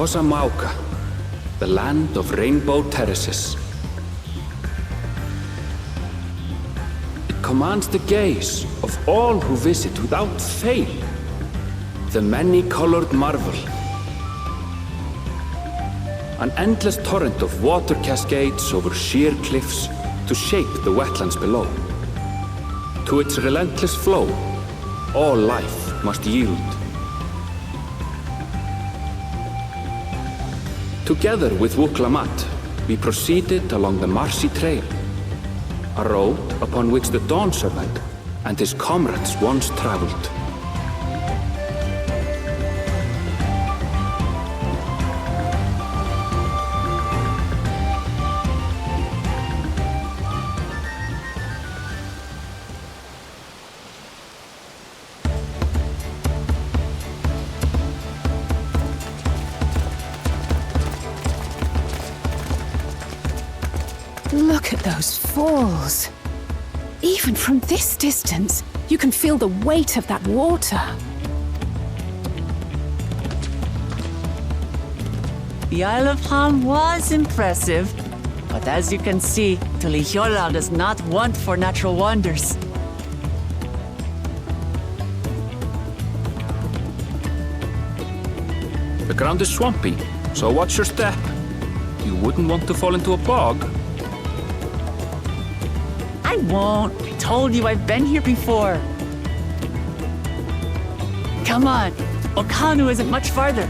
Kosamauka, the land of rainbow terraces. It commands the gaze of all who visit without fail. The many-colored marvel. An endless torrent of water cascades over sheer cliffs to shape the wetlands below. To its relentless flow, all life must yield. Together with Lamat, we proceeded along the marshy trail, a road upon which the Dawnservant and his comrades once traveled. Look at those falls. Even from this distance, you can feel the weight of that water. The Isle of Ham was impressive, but as you can see, Tuliyollal does not want for natural wonders. The ground is swampy, so watch your step. You wouldn't want to fall into a bog. I won't. I told you I've been here before. Come on. Okanu isn't much farther.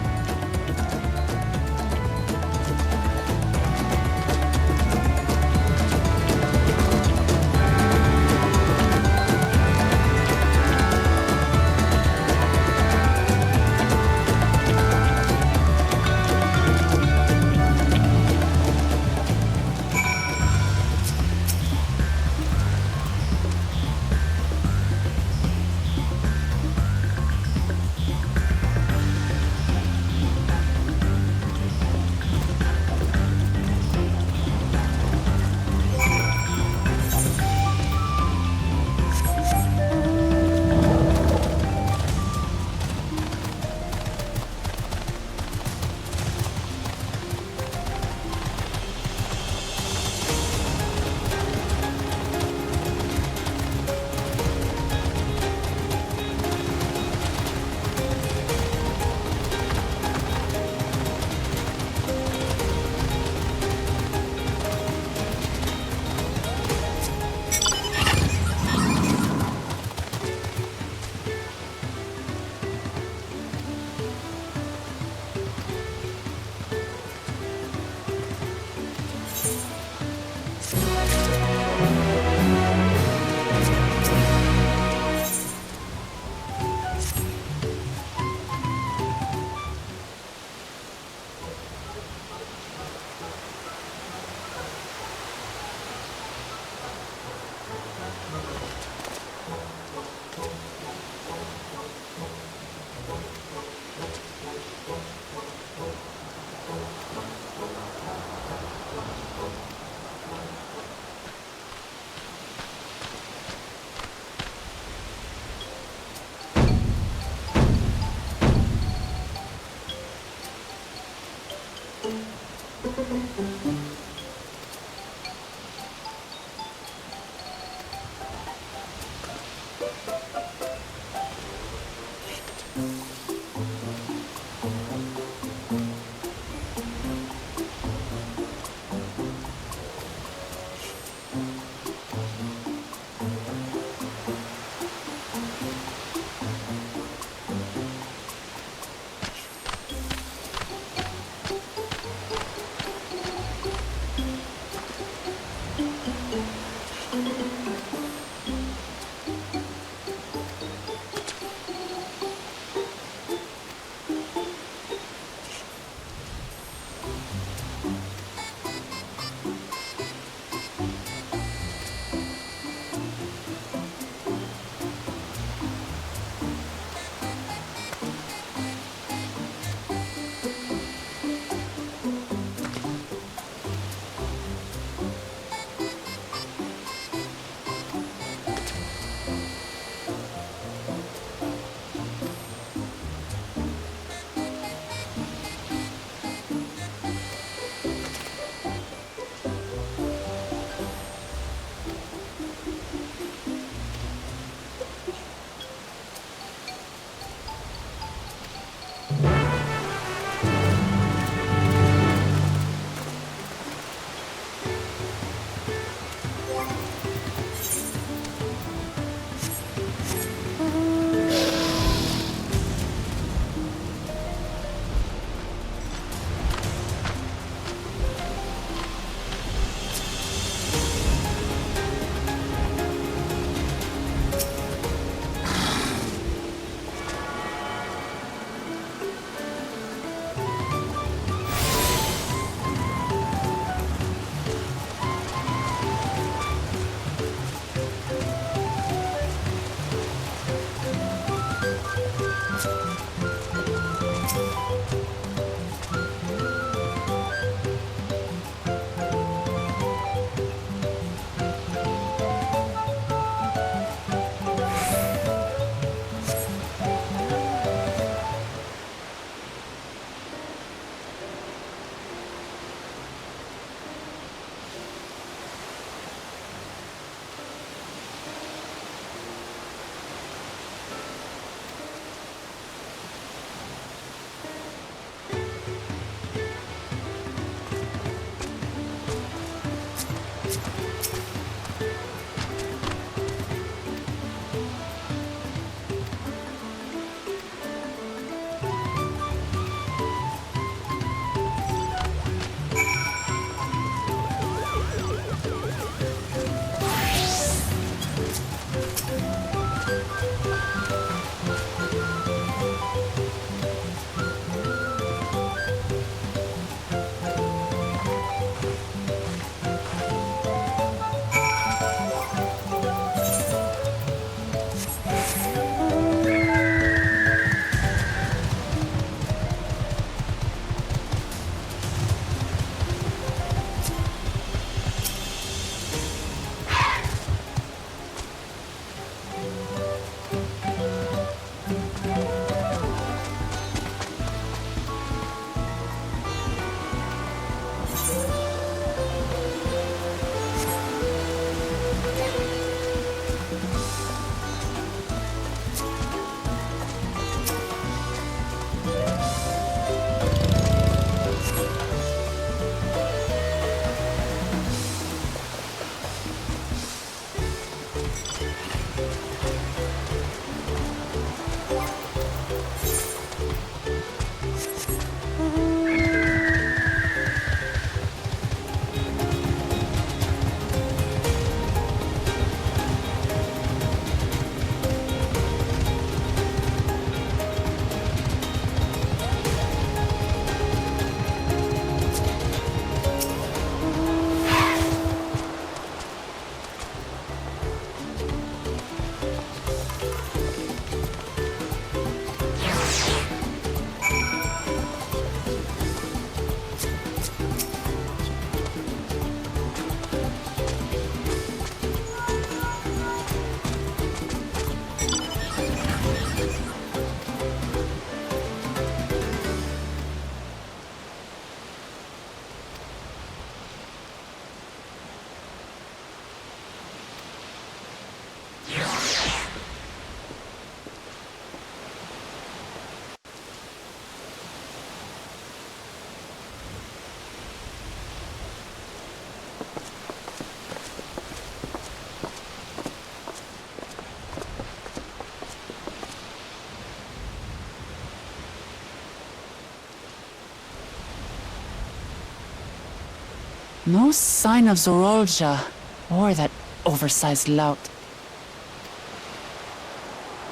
No sign of Eorzea or that oversized lout.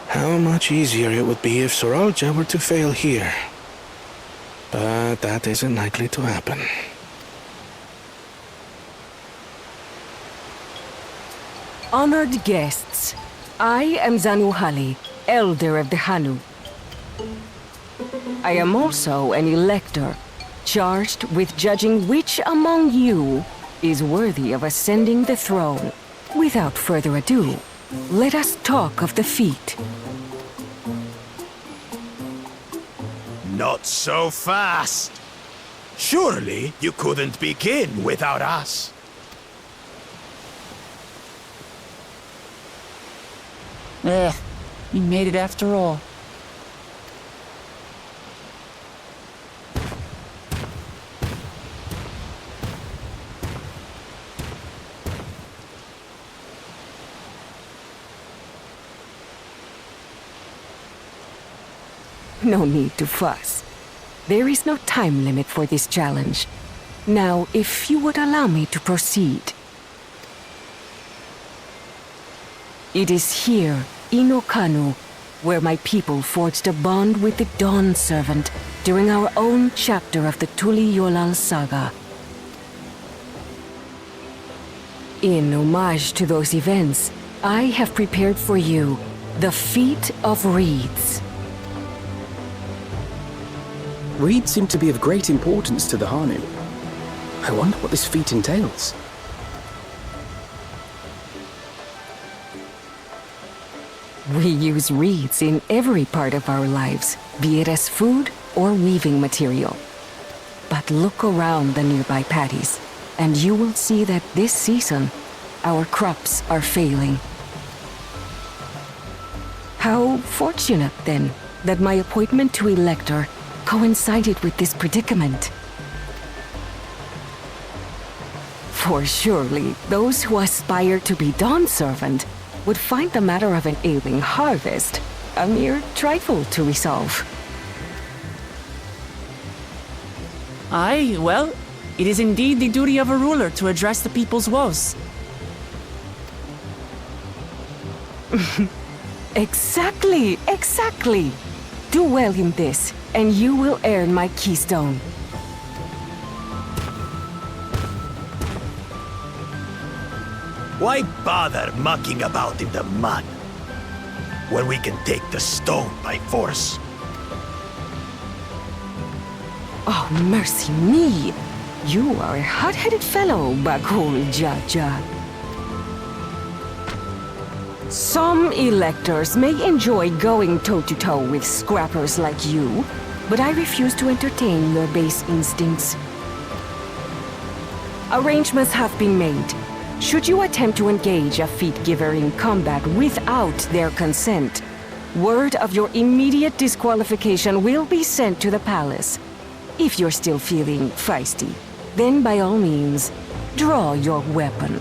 How much easier it would be if Eorzea were to fail here. But that isn't likely to happen. Honored guests, I am Zanuhali, Elder of the Hanu. I am also an elector, charged with judging which among you is worthy of ascending the throne. Without further ado, let us talk of the feat. Not so fast. Surely you couldn't begin without us. You made it after all. No need to fuss. There is no time limit for this challenge. Now, if you would allow me to proceed. It is here, in Okanu, where my people forged a bond with the Dawnservant during our own chapter of the Tuliyollal saga. In homage to those events, I have prepared for you the Feat of Reeds. Reeds seem to be of great importance to the Hanu. I wonder what this feat entails. We use reeds in every part of our lives, be it as food or weaving material. But look around the nearby paddies, and you will see that this season, our crops are failing. How fortunate, then, that my appointment to Elector coincided with this predicament. For surely, those who aspire to be Dawnservant would find the matter of an ailing harvest a mere trifle to resolve. Aye, well, it is indeed the duty of a ruler to address the people's woes. Exactly. Do well in this, and you will earn my keystone. Why bother mucking about in the mud when we can take the stone by force? Oh, mercy me! You are a hot-headed fellow, Bakul Jaja. Some electors may enjoy going toe-to-toe with scrappers like you, but I refuse to entertain your base instincts. Arrangements have been made. Should you attempt to engage a feat-giver in combat without their consent, word of your immediate disqualification will be sent to the palace. If you're still feeling feisty, then by all means, draw your weapon.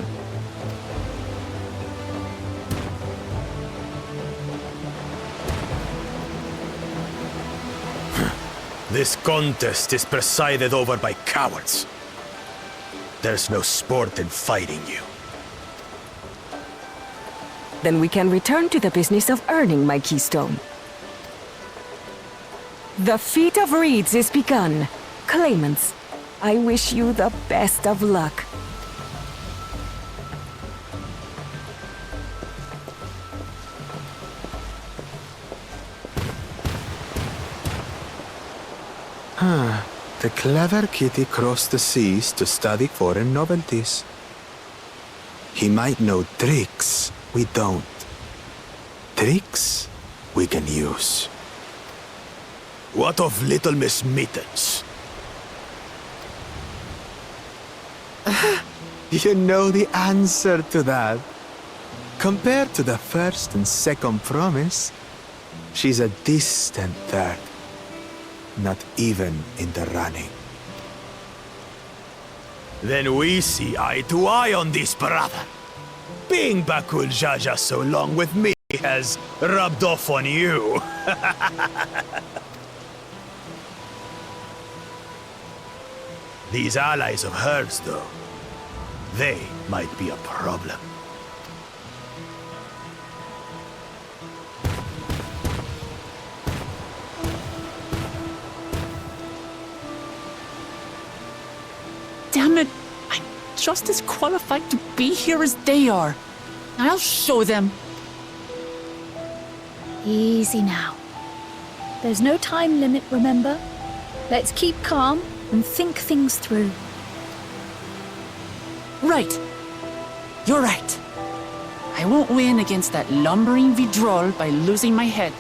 This contest is presided over by cowards. There's no sport in fighting you. Then we can return to the business of earning my keystone. The Feat of Reeds is begun. Claimants, I wish you the best of luck. The clever kitty crossed the seas to study foreign novelties. He might know tricks we don't. Tricks we can use. What of Little Miss Mittens? You know the answer to that. Compared to the first and second promise, she's a distant third. Not even in the running. Then we see eye to eye on this, brother. Being Bakul Jaja so long with me has rubbed off on you. These allies of hers, though, They might be a problem. Damn it! I'm just as qualified to be here as they are. I'll show them. Easy now. There's no time limit, remember? Let's keep calm and think things through. Right. You're right. I won't win against that lumbering Vidrol by losing my head.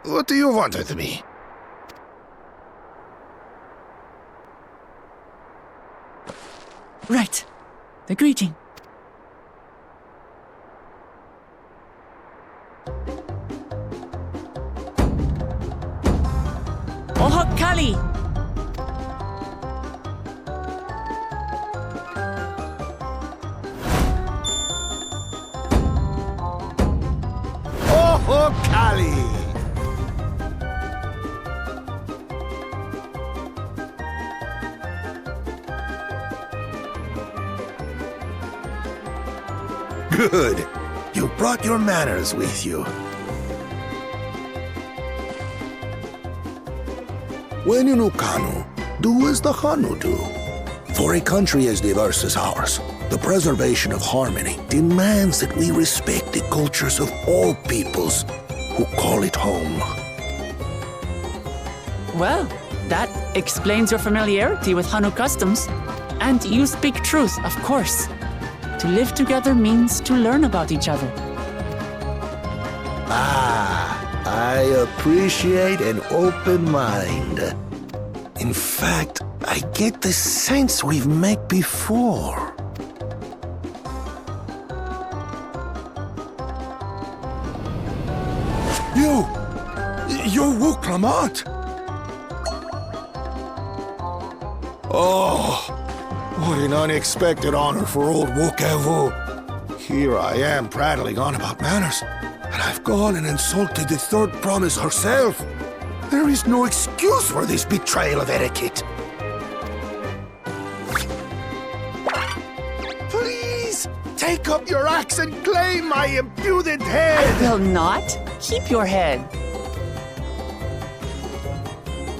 What do you want with me? Right. The greeting. Ohok Kali! Oh, Kali! Good. You brought your manners with you. When you know Kanu, do as the Hanu do. For a country as diverse as ours, the preservation of harmony demands that we respect the cultures of all peoples who call it home. Well, that explains your familiarity with Hanu customs. And you speak truth, of course. To live together means to learn about each other. Ah, I appreciate an open mind. In fact, I get the sense we've met before. You're Wook Lamat. Oh, what an unexpected honor for old Wook. Here I am prattling on about manners, and I've gone and insulted the third promise herself. There is no excuse for this betrayal of etiquette. Please, take up your axe and claim my impudent head! I will not. Keep your head.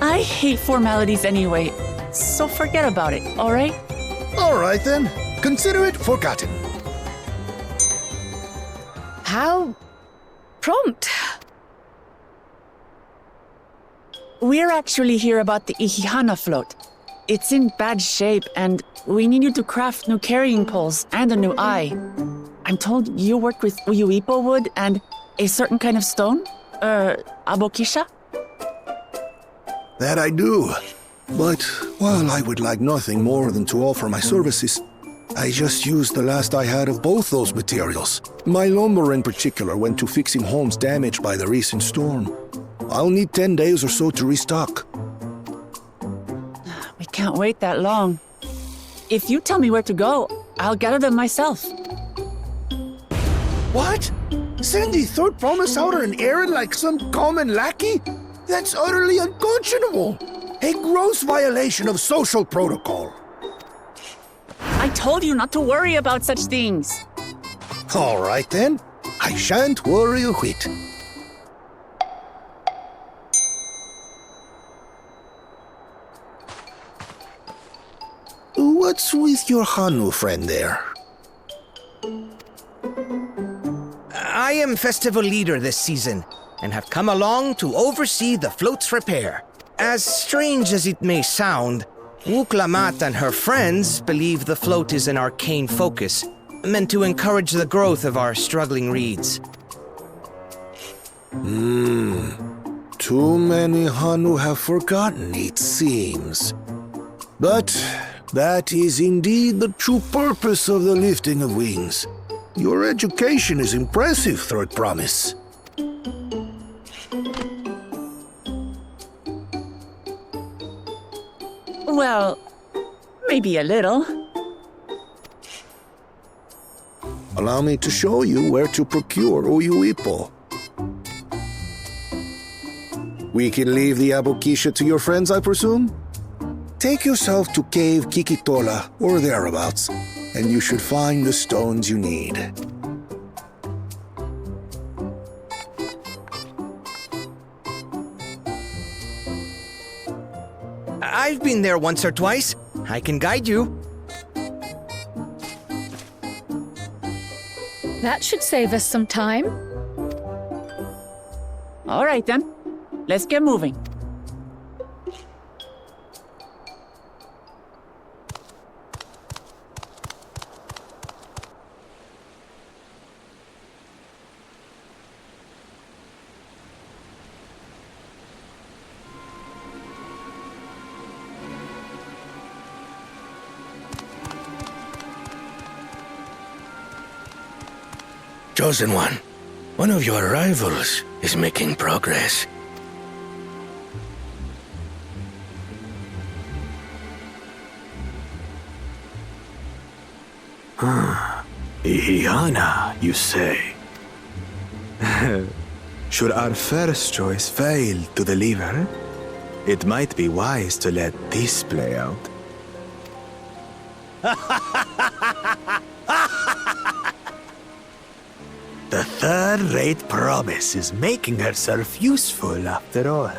I hate formalities anyway, so forget about it, all right? All right then. Consider it forgotten. How prompt. We're actually here about the Ihihana float. It's in bad shape, and we need you to craft new carrying poles and a new eye. I'm told you work with Uyuipo wood and a certain kind of stone? Abokisha? That I do. But while I would like nothing more than to offer my services, I just used the last I had of both those materials. My lumber in particular went to fixing homes damaged by the recent storm. I'll need 10 days or so to restock. We can't wait that long. If you tell me where to go, I'll gather them myself. What? Send the third promise out on an errand like some common lackey? That's utterly unconscionable. A gross violation of social protocol. I told you not to worry about such things. All right then. I shan't worry a whit. What's with your Hanu friend there? I am festival leader this season, and have come along to oversee the float's repair. As strange as it may sound, Lamat and her friends believe the float is an arcane focus, meant to encourage the growth of our struggling reeds. Too many Hanu have forgotten, it seems. But that is indeed the true purpose of the lifting of wings. Your education is impressive, Third Promise. Well, maybe a little. Allow me to show you where to procure Uyuipo. We can leave the Abukisha to your friends, I presume? Take yourself to Cave Kikitola or thereabouts, and you should find the stones you need. I've been there once or twice. I can guide you. That should save us some time. All right then. Let's get moving. Chosen one of your rivals is making progress. Iana, you say? Should our first choice fail to deliver, it might be wise to let this play out. The third-rate promise is making herself useful after all.